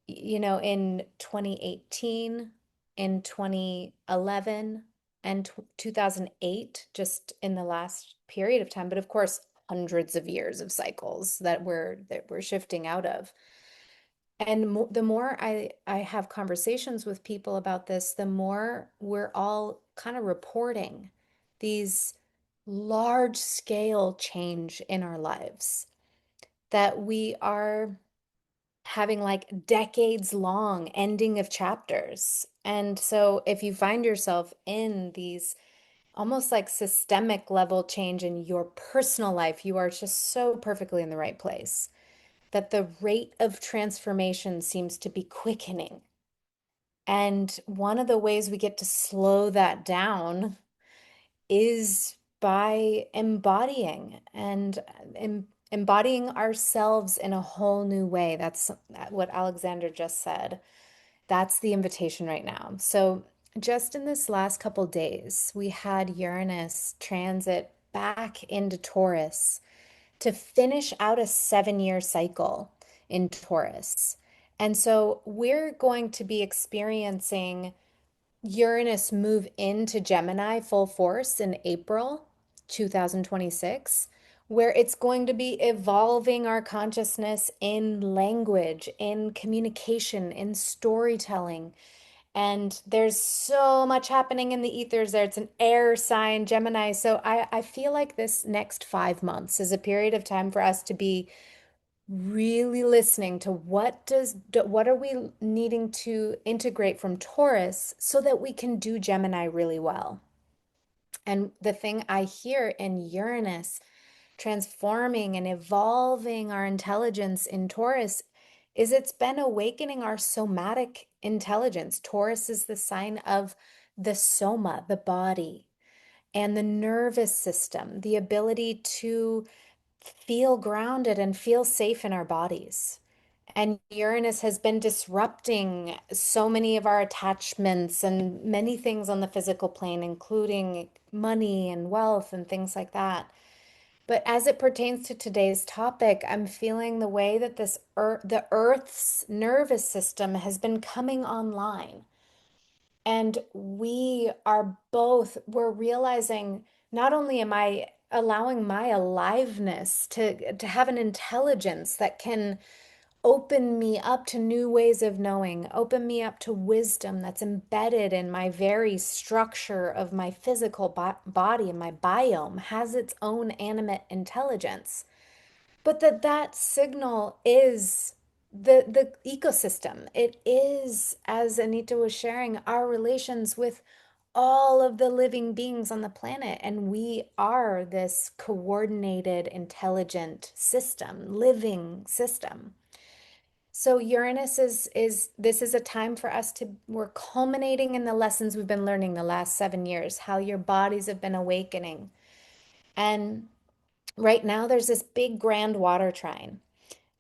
you know, in 2018, in 2011, and 2008, just in the last period of time. But of course, hundreds of years of cycles that we're shifting out of. And the more I have conversations with people about this, the more we're all kind of reporting these large scale change in our lives, that we are having like decades long ending of chapters. And so if you find yourself in these almost like systemic level change in your personal life, you are just so perfectly in the right place, that the rate of transformation seems to be quickening. And one of the ways we get to slow that down is by embodying and embodying ourselves in a whole new way. That's what Alexander just said. That's the invitation right now. So just in this last couple days, we had Uranus transit back into Taurus to finish out a 7-year cycle in Taurus. And so we're going to be experiencing Uranus move into Gemini full force in April 2026, where it's going to be evolving our consciousness in language, in communication, in storytelling. And there's so much happening in the ethers there. It's an air sign, Gemini. So I feel like this next 5 months is a period of time for us to be really listening to what are we needing to integrate from Taurus so that we can do Gemini really well. And the thing I hear in Uranus transforming and evolving our intelligence in Taurus is it's been awakening our somatic intelligence. Taurus is the sign of the soma, the body, and the nervous system, the ability to feel grounded and feel safe in our bodies. And Uranus has been disrupting so many of our attachments and many things on the physical plane, including money and wealth and things like that. But as it pertains to today's topic, I'm feeling the way that the Earth's nervous system has been coming online. And we're realizing not only am I allowing my aliveness to have an intelligence that can open me up to new ways of knowing, open me up to wisdom that's embedded in my very structure of my physical body and my biome has its own animate intelligence. But that signal is the ecosystem. It is, as Anita was sharing, our relations with all of the living beings on the planet. And we are this coordinated, intelligent system, living system. So Uranus is this is a time for us we're culminating in the lessons we've been learning the last 7 years, how your bodies have been awakening. And right now there's this big grand water trine.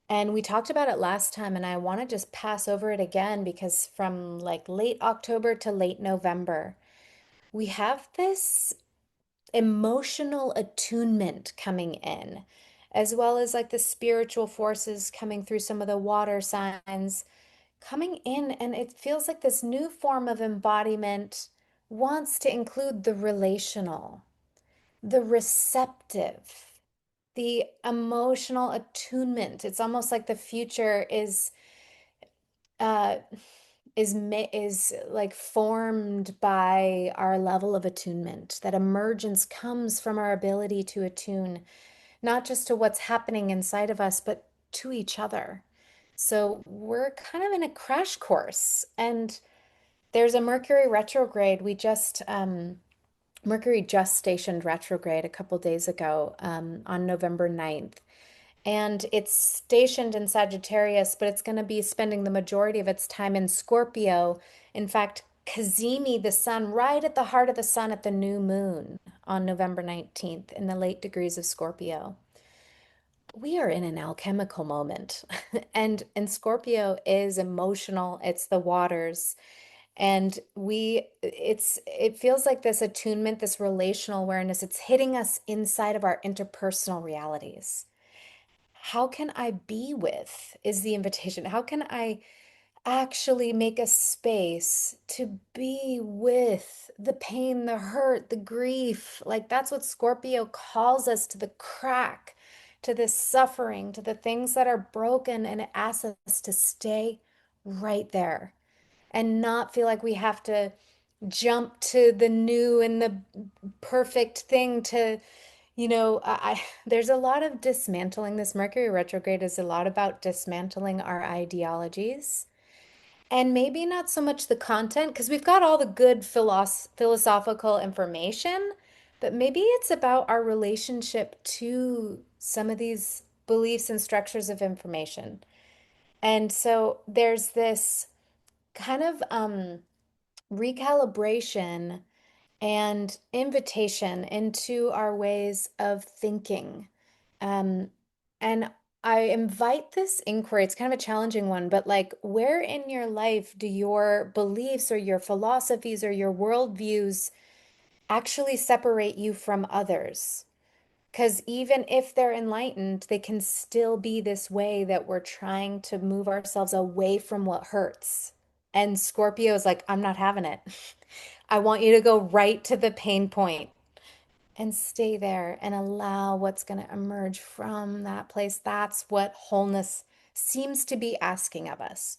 And we talked about it last time, and I want to just pass over it again because from like late October to late November, we have this emotional attunement coming in, as well as like the spiritual forces coming through some of the water signs coming in. And it feels like this new form of embodiment wants to include the relational, the receptive, the emotional attunement. It's almost like the future uh is like formed by our level of attunement. That emergence comes from our ability to attune, not just to what's happening inside of us, but to each other. So we're kind of in a crash course, and there's a Mercury retrograde. Mercury just stationed retrograde a couple days ago, on November 9th. And it's stationed in Sagittarius, but it's going to be spending the majority of its time in Scorpio. In fact, Cazimi, the sun, right at the heart of the sun at the new moon on November 19th in the late degrees of Scorpio. We are in an alchemical moment. And Scorpio is emotional, it's the waters. And it feels like this attunement, this relational awareness, it's hitting us inside of our interpersonal realities. How can I be with is the invitation. How can I actually make a space to be with the pain, the hurt, the grief? Like that's what Scorpio calls us, to the crack, to this suffering, to the things that are broken, and it asks us to stay right there and not feel like we have to jump to the new and the perfect thing to, there's a lot of dismantling. This Mercury retrograde is a lot about dismantling our ideologies, and maybe not so much the content, because we've got all the good philosophical information, but maybe it's about our relationship to some of these beliefs and structures of information. And so there's this kind of recalibration and invitation into our ways of thinking. Um, and I invite this inquiry. It's kind of a challenging one, but like, where in your life do your beliefs or your philosophies or your worldviews actually separate you from others? Because even if they're enlightened, they can still be this way that we're trying to move ourselves away from what hurts. And Scorpio is like, I'm not having it. I want you to go right to the pain point and stay there and allow what's going to emerge from that place. That's what wholeness seems to be asking of us.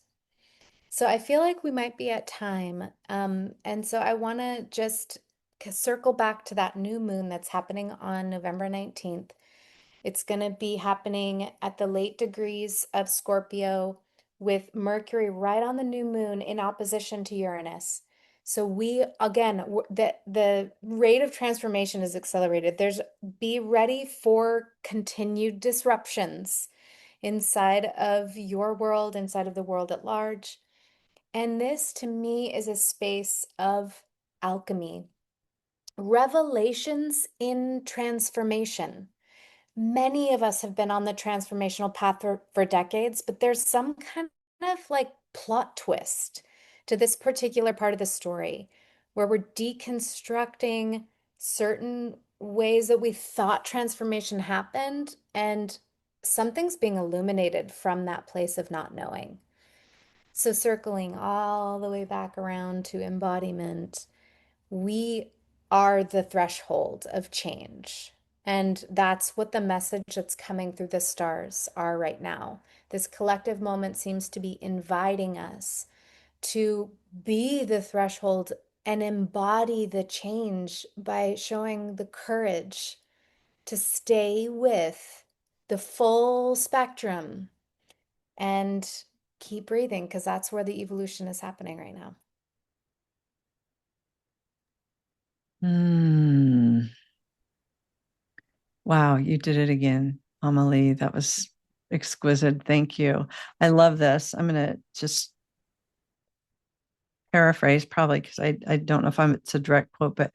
So I feel like we might be at time. And so I want to just circle back to that new moon that's happening on November 19th. It's going to be happening at the late degrees of Scorpio, with Mercury right on the new moon in opposition to Uranus. So we, again, the rate of transformation is accelerated. Be ready for continued disruptions inside of your world, inside of the world at large. And this to me is a space of alchemy, revelations in transformation. Many of us have been on the transformational path for decades, but there's some kind of like plot twist to this particular part of the story where we're deconstructing certain ways that we thought transformation happened, and something's being illuminated from that place of not knowing. So, circling all the way back around to embodiment, we are the threshold of change. And that's what the message that's coming through the stars are right now. This collective moment seems to be inviting us to be the threshold and embody the change by showing the courage to stay with the full spectrum and keep breathing, because that's where the evolution is happening right now. Wow, you did it again, Amma Li. That was exquisite. Thank you. I love this. I'm going to just paraphrase, probably, because I don't know if it's a direct quote, but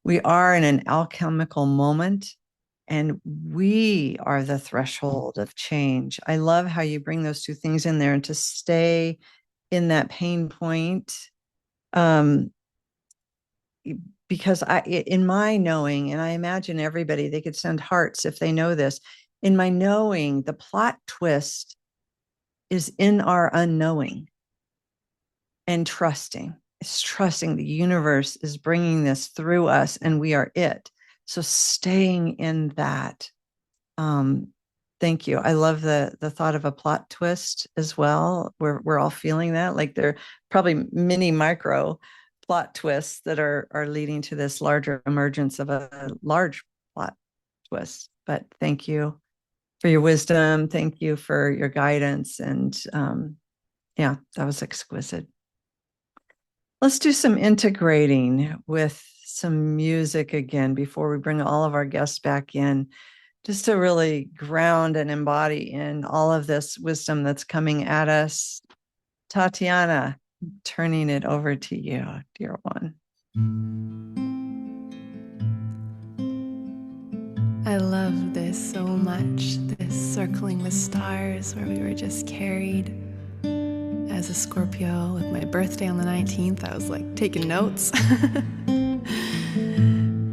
we are in an alchemical moment, and we are the threshold of change. I love how you bring those two things in there, and to stay in that pain point. Because in my knowing, and I imagine everybody, they could send hearts if they know this. In my knowing, the plot twist is in our unknowing and trusting. It's trusting the universe is bringing this through us, and we are it. So staying in that Thank you. I love the thought of a plot twist as well. We're all feeling that, like they're probably mini micro plot twists that are leading to this larger emergence of a large plot twist. But thank you for your wisdom. Thank you for your guidance. And yeah, that was exquisite. Let's do some integrating with some music again before we bring all of our guests back in, just to really ground and embody in all of this wisdom that's coming at us. Tatiana, turning it over to you, dear one. I love this so much, this circling the stars where we were just carried. As a Scorpio with my birthday on the 19th, I was like taking notes.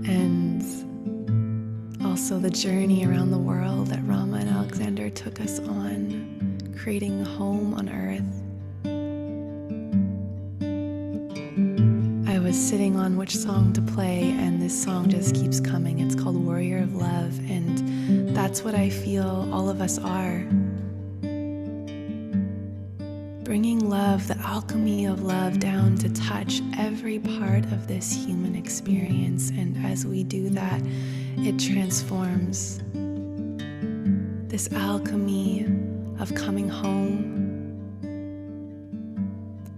And also the journey around the world that Rama and Alexander took us on, creating a home on Earth. I was sitting on which song to play, and this song just keeps coming. It's called Warrior of Love, and that's what I feel all of us are. Bringing love, the alchemy of love, down to touch every part of this human experience. And as we do that, it transforms. This alchemy of coming home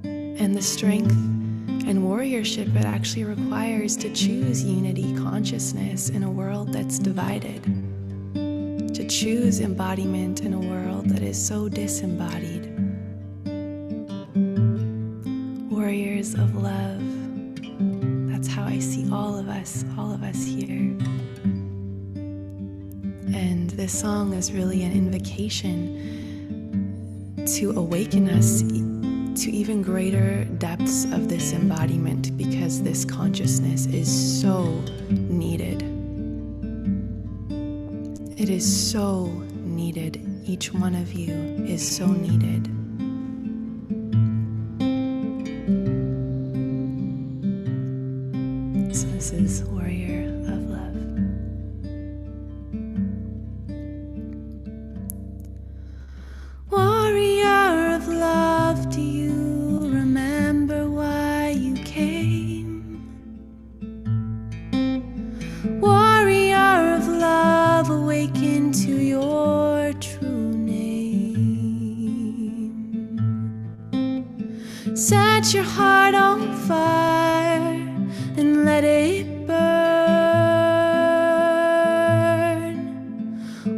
and the strength and warriorship it actually requires to choose unity consciousness in a world that's divided, to choose embodiment in a world that is so disembodied. Warriors of love. That's how I see all of us here. And this song is really an invocation to awaken us to even greater depths of this embodiment, because this consciousness is so needed. It is so needed. Each one of you is so needed. So this is Warrior of Love. Warrior of love, do you remember why you came? Warrior of love, awaken to your true name. Set your heart on fire and let it burn.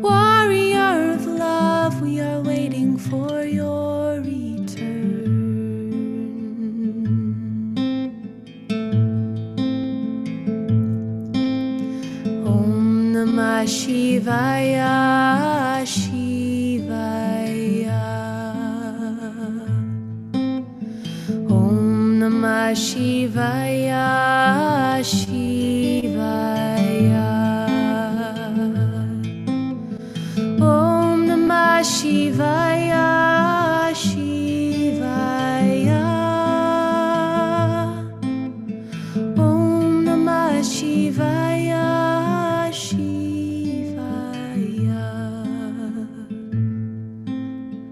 Warrior of love, we are waiting for your return. Om Namah Shivaya, Shivaya. Om Namah Shivaya, Shivaya. Om Namah Shivaya, Shivaya. Om Namah Shivaya, Shivaya.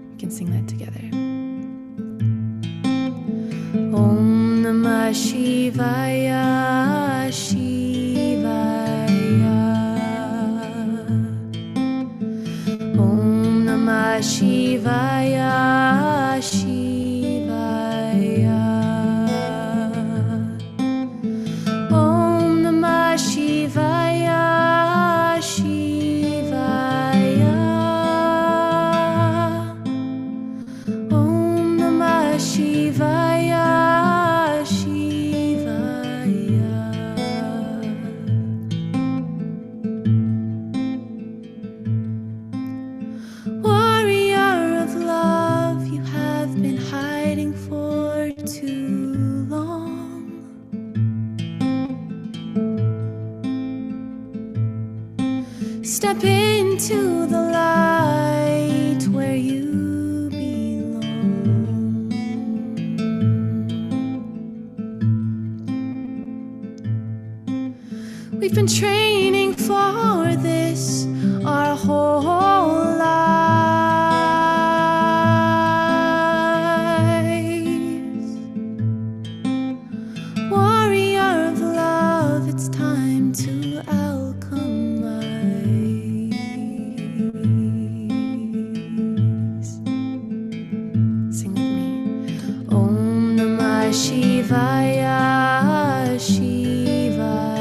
We can sing that together. Om Namah Shivaya, Shivaya. Om Namah Shivaya, Shivaya. Om Namah Shivaya, Shivaya. Om Namah Shivaya, Shivaya. Warrior of love, you have been hiding for too long. Step into the light where you belong. We've been training for this our whole whole lives. Warrior of love, it's time to alchemize. Sing with me. Om Namah Shivaya, Shivaya.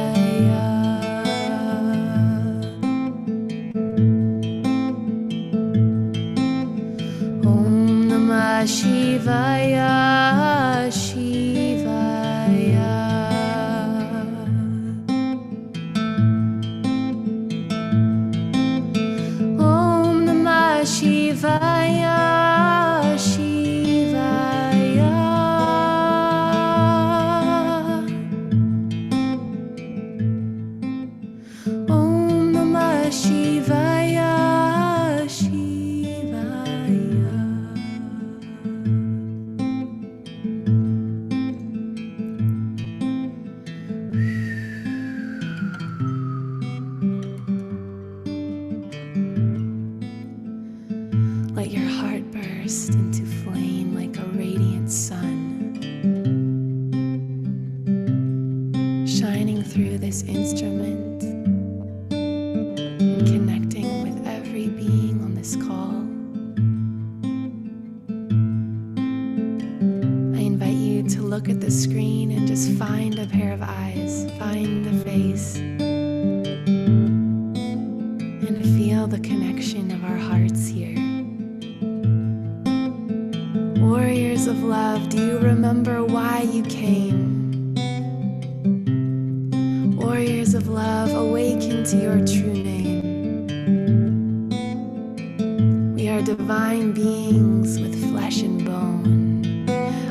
Om Namah Shivaya, Shivaya. Om Namah Shivaya, Shivaya. Om Namah Shivaya, Shivaya. Let your heart burst into flame like a radiant sun, shining through this instrument and connecting with every being on this call. I invite you to look at the screen and just find a pair of eyes, find a face, and feel the connection of our hearts here. Warriors of love, do you remember why you came? Warriors of love, awaken to your true name. We are divine beings with flesh and bone,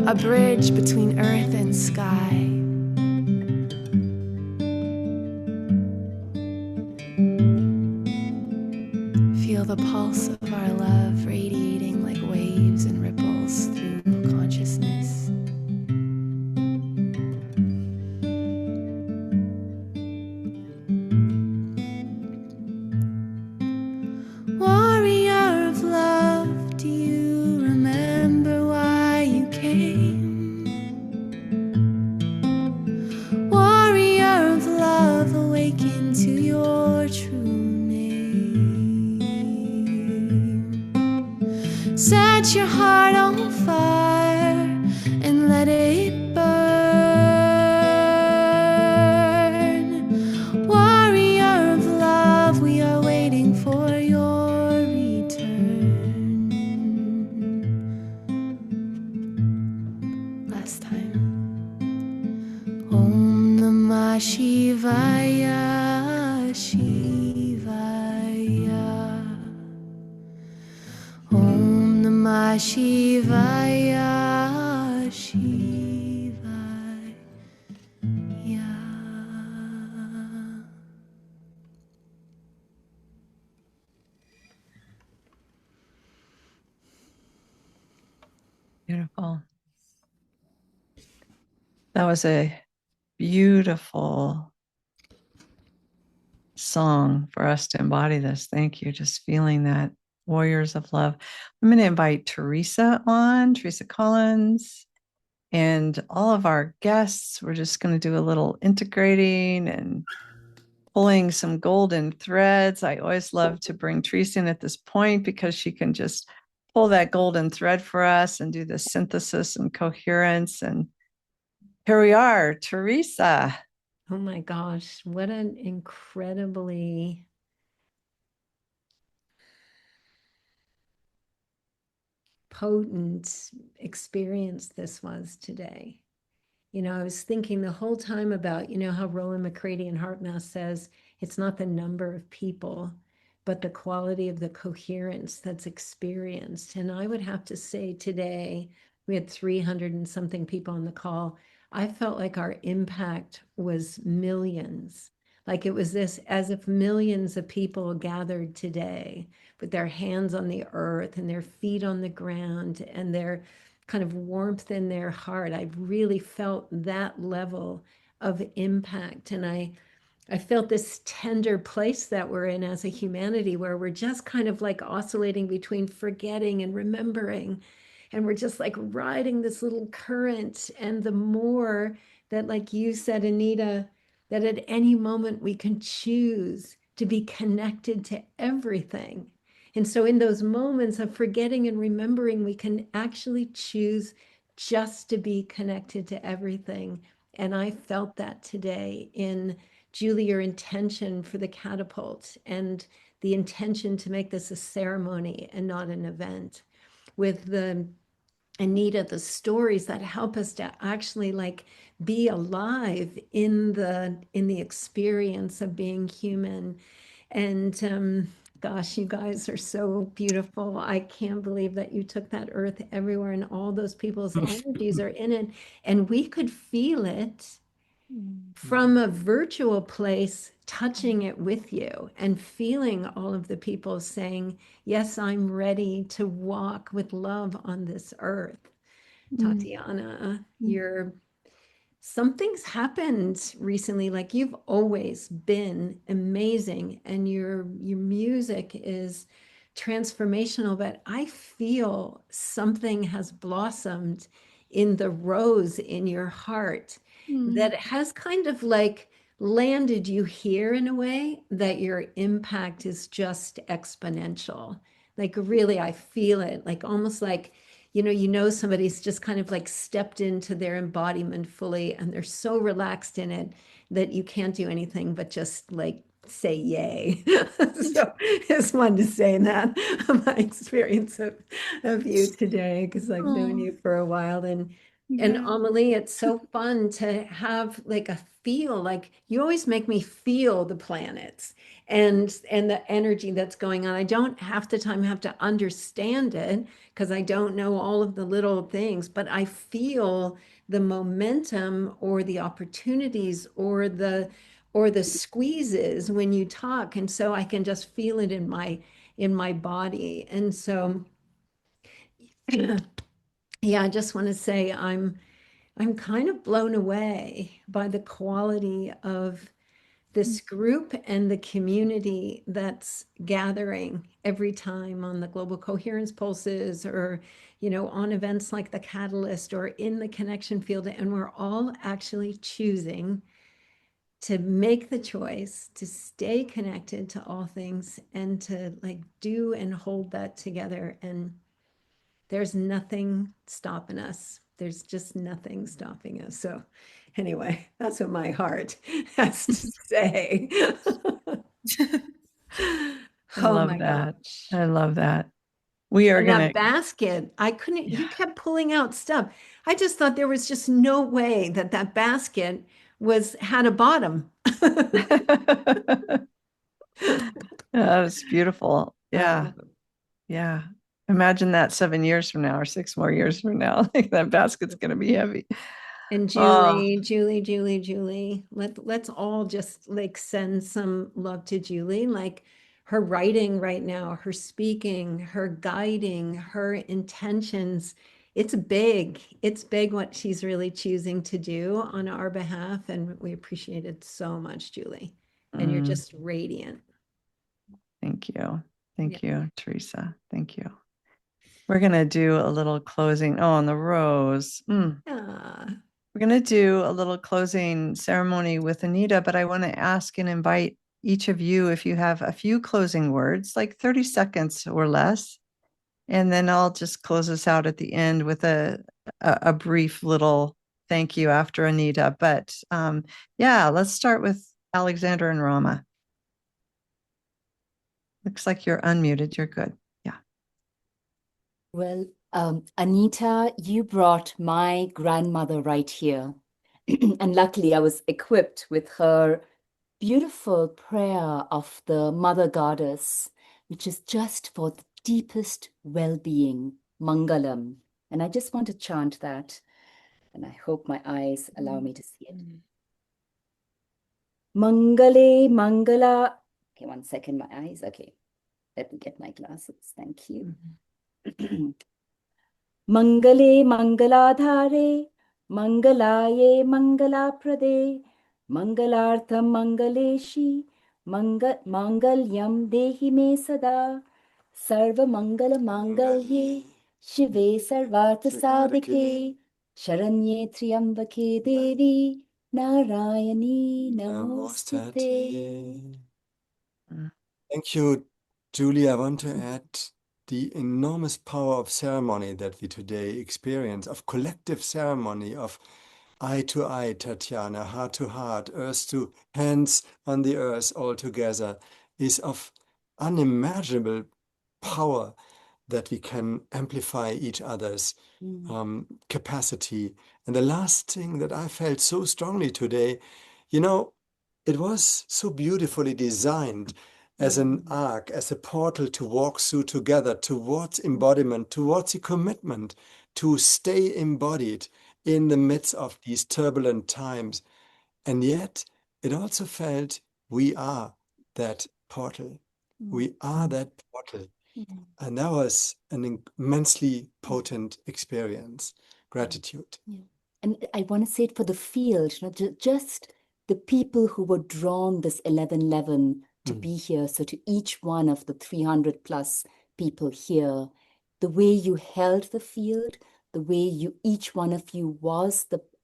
a bridge between earth and sky. Feel the pulse of our love radiating like waves and ripples through consciousness. Warrior of love, do you remember why you came? Warrior of love, awaken to your true name. Set your heart on fire and let it burn. Warrior of love, we are waiting for your return. Last time. Om Namah Shivaya, Shivaya. Om Namah Shivaya, Shivaya. Beautiful. That was a beautiful song for us to embody this. Thank you. Just feeling that. Warriors of love. I'm going to invite Teresa on, Teresa Collins, and all of our guests. We're just going to do a little integrating and pulling some golden threads. I always love to bring Teresa in at this point because she can just pull that golden thread for us and do the synthesis and coherence. And here we are, Teresa. Oh my gosh, what an incredibly potent experience this was today. You know, I was thinking the whole time about, you know, how Rowan McCready in HeartMath says it's not the number of people, but the quality of the coherence that's experienced. And I would have to say today, we had 300 and something people on the call. I felt like our impact was millions. Like it was this, as if millions of people gathered today with their hands on the earth and their feet on the ground and their kind of warmth in their heart. I've really felt that level of impact. And I I felt this tender place that we're in as a humanity, where we're just kind of like oscillating between forgetting and remembering. And we're just like riding this little current. And the more that, like you said, Anita, that at any moment we can choose to be connected to everything. And so in those moments of forgetting and remembering, we can actually choose just to be connected to everything. And I felt that today in Julie, your intention for the catapult and the intention to make this a ceremony and not an event. With the Anita, the stories that help us to actually like be alive in the experience of being human. And gosh, you guys are so beautiful. I can't believe that you took that earth everywhere and all those people's energies are in it. And we could feel it from a virtual place, touching it with you and feeling all of the people saying, yes, I'm ready to walk with love on this earth. Tatiana, something's happened recently. Like, you've always been amazing and your music is transformational, but I feel something has blossomed in the rose in your heart that has kind of like landed you here in a way that your impact is just exponential. Like, really, I feel it, like almost like, somebody's just kind of like stepped into their embodiment fully and they're so relaxed in it that you can't do anything but just like say yay. So it's fun to say that, my experience of you today, because I've known you for a while. And Amma Li, it's so fun to have like a feel, like you always make me feel the planets and the energy that's going on. I don't half the time have to understand it because I don't know all of the little things, but I feel the momentum or the opportunities or the squeezes when you talk. And so I can just feel it in my body. And so yeah, I just want to say I'm kind of blown away by the quality of this group and the community that's gathering every time on the Global Coherence Pulses or, on events like the Catalyst or in the connection field. And we're all actually choosing to make the choice to stay connected to all things and to like do and hold that together. And there's nothing stopping us. There's just nothing stopping us. So anyway, that's what my heart has to say. I Oh love my that. gosh. I love that. We are And going that to, basket, I couldn't, you kept pulling out stuff. I just thought there was just no way that basket had a bottom. That's beautiful. Yeah. Yeah. Imagine that 7 years from now or 6 more years from now. Like that basket's going to be heavy. And Oh, Julie, let's all just like send some love to Julie. Like, her writing right now, her speaking, her guiding, her intentions. It's big. It's big what she's really choosing to do on our behalf. And we appreciate it so much, Julie. And you're just radiant. thank you. Thank you, Teresa. Thank you. We're going to do a little closing. Oh, on the rose. We're going to do a little closing ceremony with Anita, but I want to ask and invite each of you if you have a few closing words, like 30 seconds or less. And then I'll just close us out at the end with a brief little thank you after Anita. But yeah, let's start with Alexander and Rama. Looks like you're unmuted. You're good. Yeah. Well, Anita, you brought my grandmother right here. And luckily, I was equipped with her beautiful prayer of the Mother Goddess, which is just for the deepest well-being, Mangalam. And I just want to chant that. And I hope my eyes allow me to see it. Mangale, Mangala. Okay, 1 second, my eyes. Okay, let me get my glasses. Thank you. Mangale Mangaladhare Mangalaye Mangalaprade Mangalartham Mangaleshi Mangalyam Dehi Me Sada Sarva Mangala Mangalye Shive Sarvartha Sadhike Sharanye Triambake Devi Narayani Namostate. Thank you, Julie. I want to add the enormous power of ceremony that we today experience, of collective ceremony, of eye to eye, Tatiana, heart to heart, earth to hands on the earth all together, is of unimaginable power that we can amplify each other's capacity. And the last thing that I felt so strongly today, you know, it was so beautifully designed as an arc, as a portal to walk through together towards embodiment, towards the commitment to stay embodied in the midst of these turbulent times. And yet, it also felt we are that portal. We are that portal. And that was an immensely potent experience. Gratitude. Yeah. And I want to say it for the field, just the people who were drawn this 1111 to be here. So to each one of the 300 plus people here, the way you held the field, the way each one of you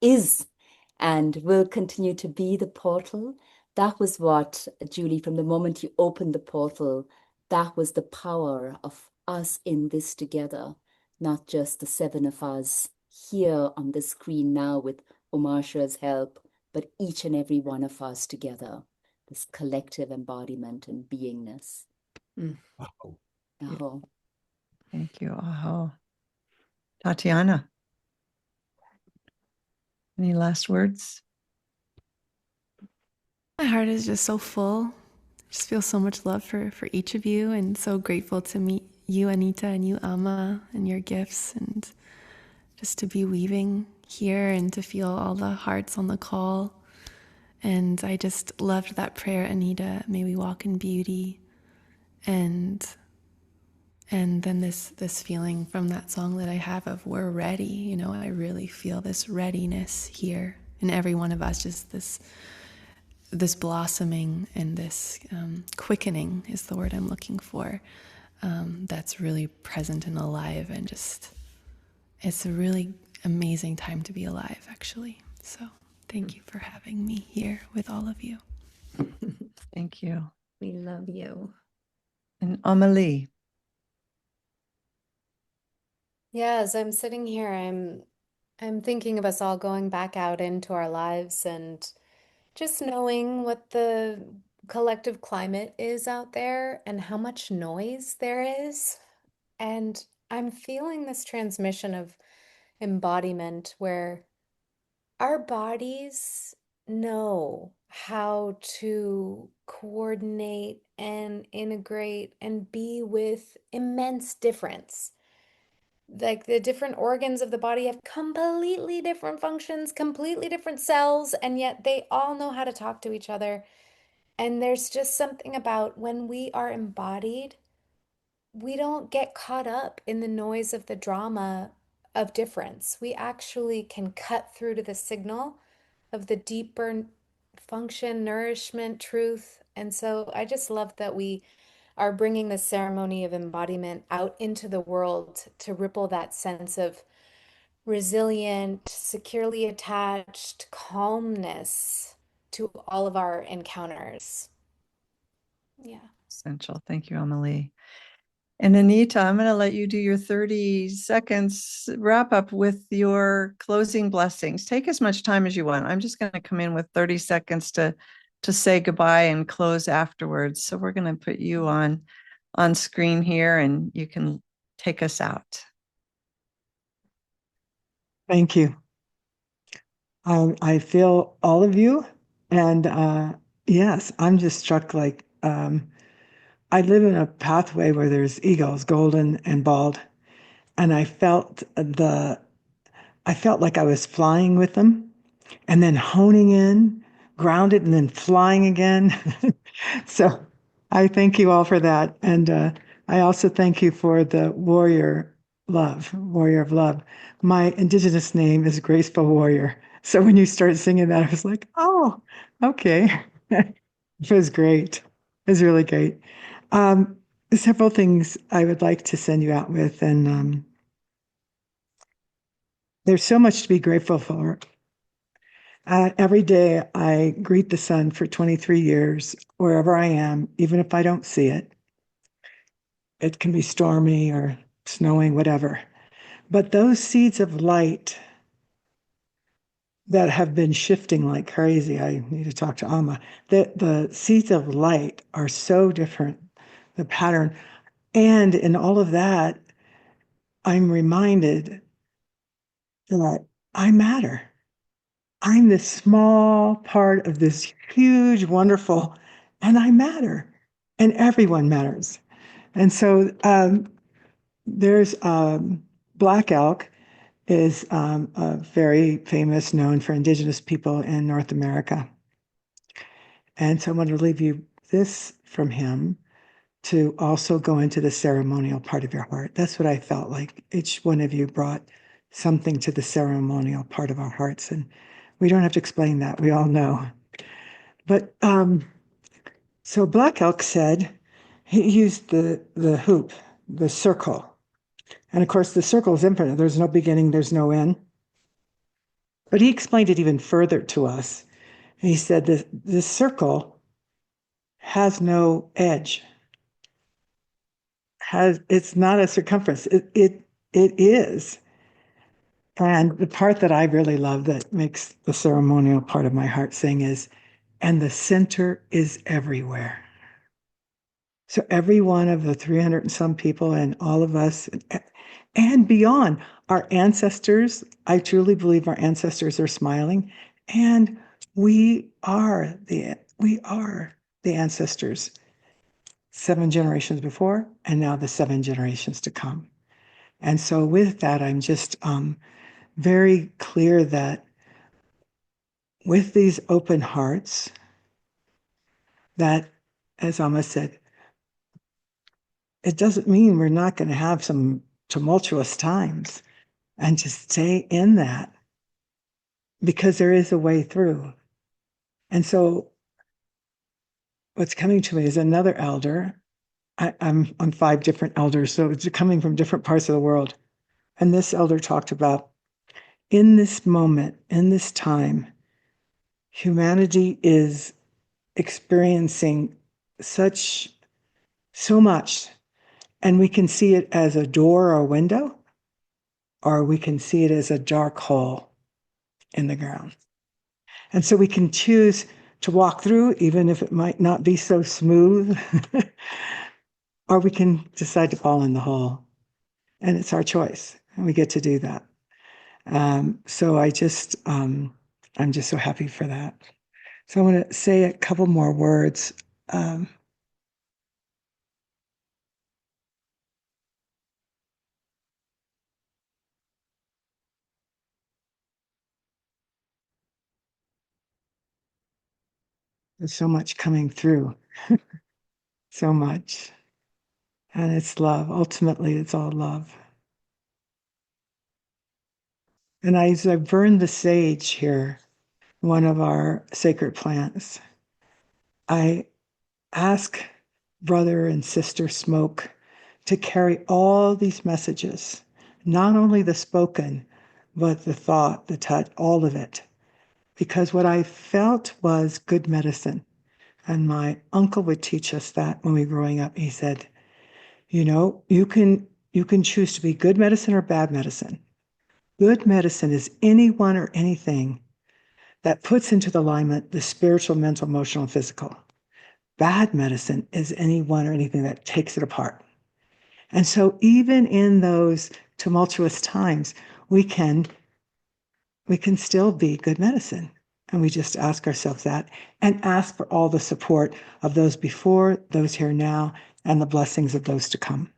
is and will continue to be the portal. That was what, Julie, from the moment you opened the portal, that was the power of us in this together, not just the seven of us here on the screen now with Omarsha's help, but each and every one of us together, this collective embodiment and beingness. Wow. Aho. Thank you. Aho. Tatiana, any last words? My heart is just so full. I just feel so much love for each of you, and so grateful to meet you, Anita, and you, Amma, and your gifts, and just to be weaving here and to feel all the hearts on the call. And I just loved that prayer, Anita, may we walk in beauty. And then this feeling from that song that I have of we're ready. You know, I really feel this readiness here in every one of us, just this blossoming and this quickening is the word I'm looking for. That's really present and alive, and just it's a really amazing time to be alive, actually. So thank you for having me here with all of you. Thank you. We love you. And Amma Li. Yeah, as I'm sitting here, I'm thinking of us all going back out into our lives and just knowing what the collective climate is out there and how much noise there is. And I'm feeling this transmission of embodiment where our bodies know how to coordinate and integrate and be with immense difference. Like the different organs of the body have completely different functions, completely different cells, and yet they all know how to talk to each other. And there's just something about when we are embodied, we don't get caught up in the noise of the drama of difference. We actually can cut through to the signal of the deeper function, nourishment, truth. And so I just love that we are bringing the ceremony of embodiment out into the world to ripple that sense of resilient, securely attached calmness to all of our encounters. Yeah. Essential. Thank you, Amma Li. And Anita, I'm going to let you do your 30 seconds wrap up with your closing blessings. Take as much time as you want. I'm just going to come in with 30 seconds to say goodbye and close afterwards. So we're going to put you on screen here and you can take us out. Thank you. I feel all of you. And yes, I'm just struck like I live in a pathway where there's eagles, golden and bald. And I felt like I was flying with them and then honing in, grounded, and then flying again. So I thank you all for that. And I also thank you for the warrior of love. My Indigenous name is Graceful Warrior. So when you started singing that, I was like, oh, okay. It was great. It was really great. Um, Several things I would like to send you out with, and there's so much to be grateful for. Every day I greet the sun for 23 years, wherever I am, even if I don't see it. It can be stormy or snowing, whatever. But those seeds of light that have been shifting like crazy, I need to talk to Amma, the seeds of light are so different, the pattern. And in all of that, I'm reminded that I matter. I'm this small part of this huge, wonderful, and I matter. And everyone matters. And so there's black elk is a very famous, known for Indigenous people in North America. And so I want to leave you this from him to also go into the ceremonial part of your heart. That's what I felt like. Each one of you brought something to the ceremonial part of our hearts. And we don't have to explain that. We all know. But so Black Elk said, he used the hoop, the circle. And of course, the circle is infinite. There's no beginning, there's no end. But he explained it even further to us. He said that this circle has no edge. It's not a circumference. It is. And the part that I really love that makes the ceremonial part of my heart sing is, and the center is everywhere. So every one of the 300 and some people and all of us and beyond, our ancestors, I truly believe our ancestors are smiling, and we are the ancestors 7 generations before, and now the 7 generations to come. And so with that, I'm just very clear that with these open hearts, that, as Amma said, it doesn't mean we're not going to have some tumultuous times, and to stay in that, because there is a way through. And so what's coming to me is another elder. I'm 5 different elders, so it's coming from different parts of the world. And this elder talked about, in this moment, in this time, humanity is experiencing so much, and we can see it as a door or a window, or we can see it as a dark hole in the ground. And so we can choose to walk through, even if it might not be so smooth, or we can decide to fall in the hole. And it's our choice, and we get to do that. So I'm just so happy for that. So I want to say a couple more words. There's so much coming through, so much. And it's love. Ultimately, it's all love. And as I burn the sage here, one of our sacred plants, I ask brother and sister smoke to carry all these messages, not only the spoken, but the thought, the touch, all of it. Because what I felt was good medicine. And my uncle would teach us that when we were growing up. He said, you can choose to be good medicine or bad medicine. Good medicine is anyone or anything that puts into the alignment the spiritual, mental, emotional, and physical. Bad medicine is anyone or anything that takes it apart. And so even in those tumultuous times, we can still be good medicine. And we just ask ourselves that, and ask for all the support of those before, those here now, and the blessings of those to come.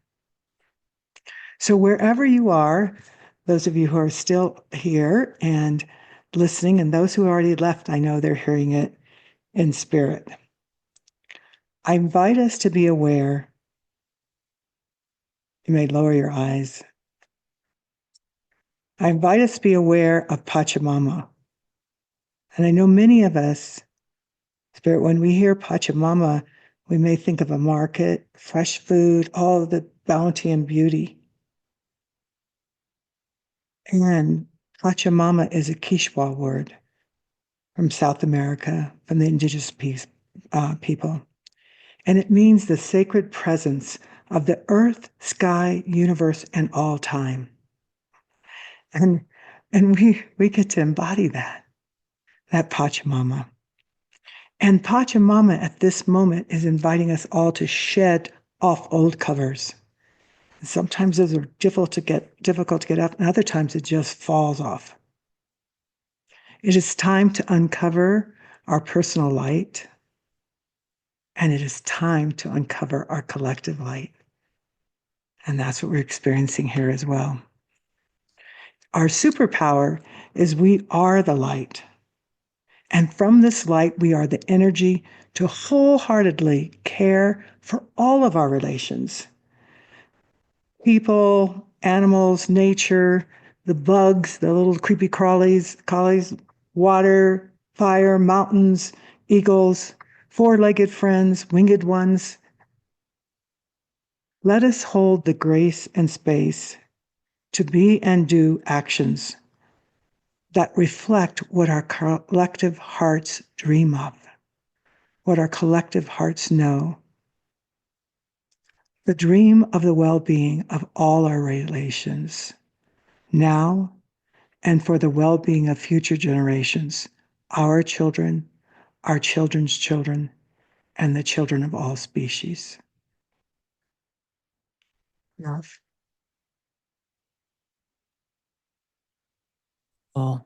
So wherever you are, those of you who are still here and listening, and those who already left, I know they're hearing it in spirit. I invite us to be aware. You may lower your eyes. I invite us to be aware of Pachamama. And I know many of us, Spirit, when we hear Pachamama, we may think of a market, fresh food, all of the bounty and beauty. And Pachamama is a Quechua word from South America, from the Indigenous people. And it means the sacred presence of the earth, sky, universe, and all time. And we get to embody that Pachamama. And Pachamama at this moment is inviting us all to shed off old covers. Sometimes those are difficult to get up, and other times it just falls off. It is time to uncover our personal light, and it is time to uncover our collective light. And that's what we're experiencing here as well. Our superpower is we are the light. And from this light, we are the energy to wholeheartedly care for all of our relations. People, animals, nature, the bugs, the little creepy crawlies, water, fire, mountains, eagles, four-legged friends, winged ones. Let us hold the grace and space to be and do actions that reflect what our collective hearts dream of, what our collective hearts know. The dream of the well-being of all our relations, now and for the well-being of future generations, our children, our children's children, and the children of all species. Love. Oh.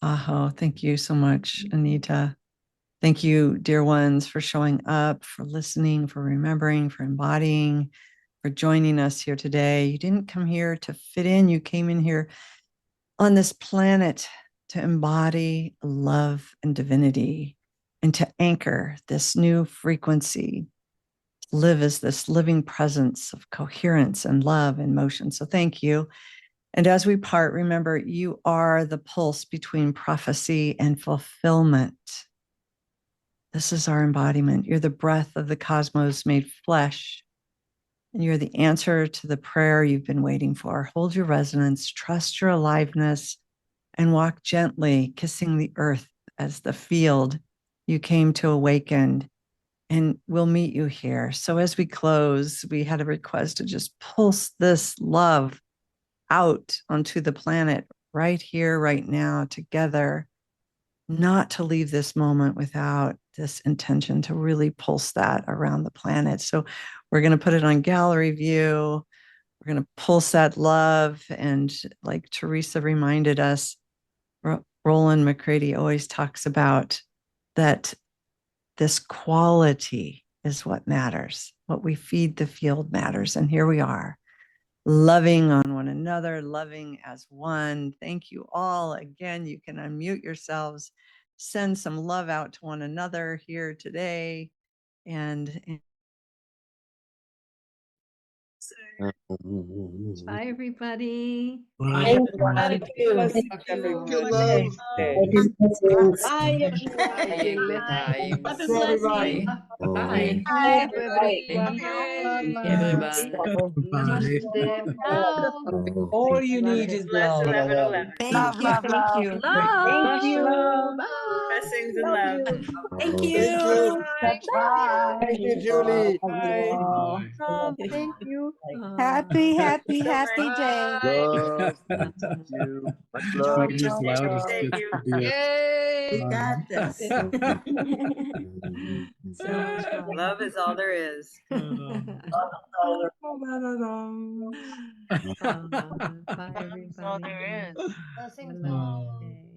Aho, thank you so much, Anita. Thank you, dear ones, for showing up, for listening, for remembering, for embodying, for joining us here today. You didn't come here to fit in. You came in here on this planet to embody love and divinity and to anchor this new frequency, live as this living presence of coherence and love and motion. So thank you. And as we part, remember, you are the pulse between prophecy and fulfillment. This is our embodiment. You're the breath of the cosmos made flesh. And you're the answer to the prayer you've been waiting for. Hold your resonance, trust your aliveness, and walk gently, kissing the earth as the field you came to awaken. And we'll meet you here. So as we close, we had a request to just pulse this love out onto the planet right here, right now, together, not to leave this moment without this intention to really pulse that around the planet. So we're going to put it on gallery view. We're going to pulse that love. And like Teresa reminded us, Roland McCready always talks about that this quality is what matters. What we feed the field matters. And here we are, loving on one another, loving as one. Thank you all. Again, you can unmute yourselves, send some love out to one another here today. And Bye, everybody. Thank you. Thank you. Love. Bye, Time. everyone. Everybody. Bye. Bye, Thank everyone. you, Namaste. everyone. Namaste. Ciao. All you need is love. 11:11. Thank you. Thank you. Thank Love. you. Blessings and Love love. you. Thank Thank you. you. Bye. Thank you, Julie. Bye. Love. Thank you. Happy, happy, So much. happy day. Love. Thank you. Much love. Love, love, love. Thank you. Yay. We got this. So much fun. Love is all there is. Bye, everybody. Have a lovely day.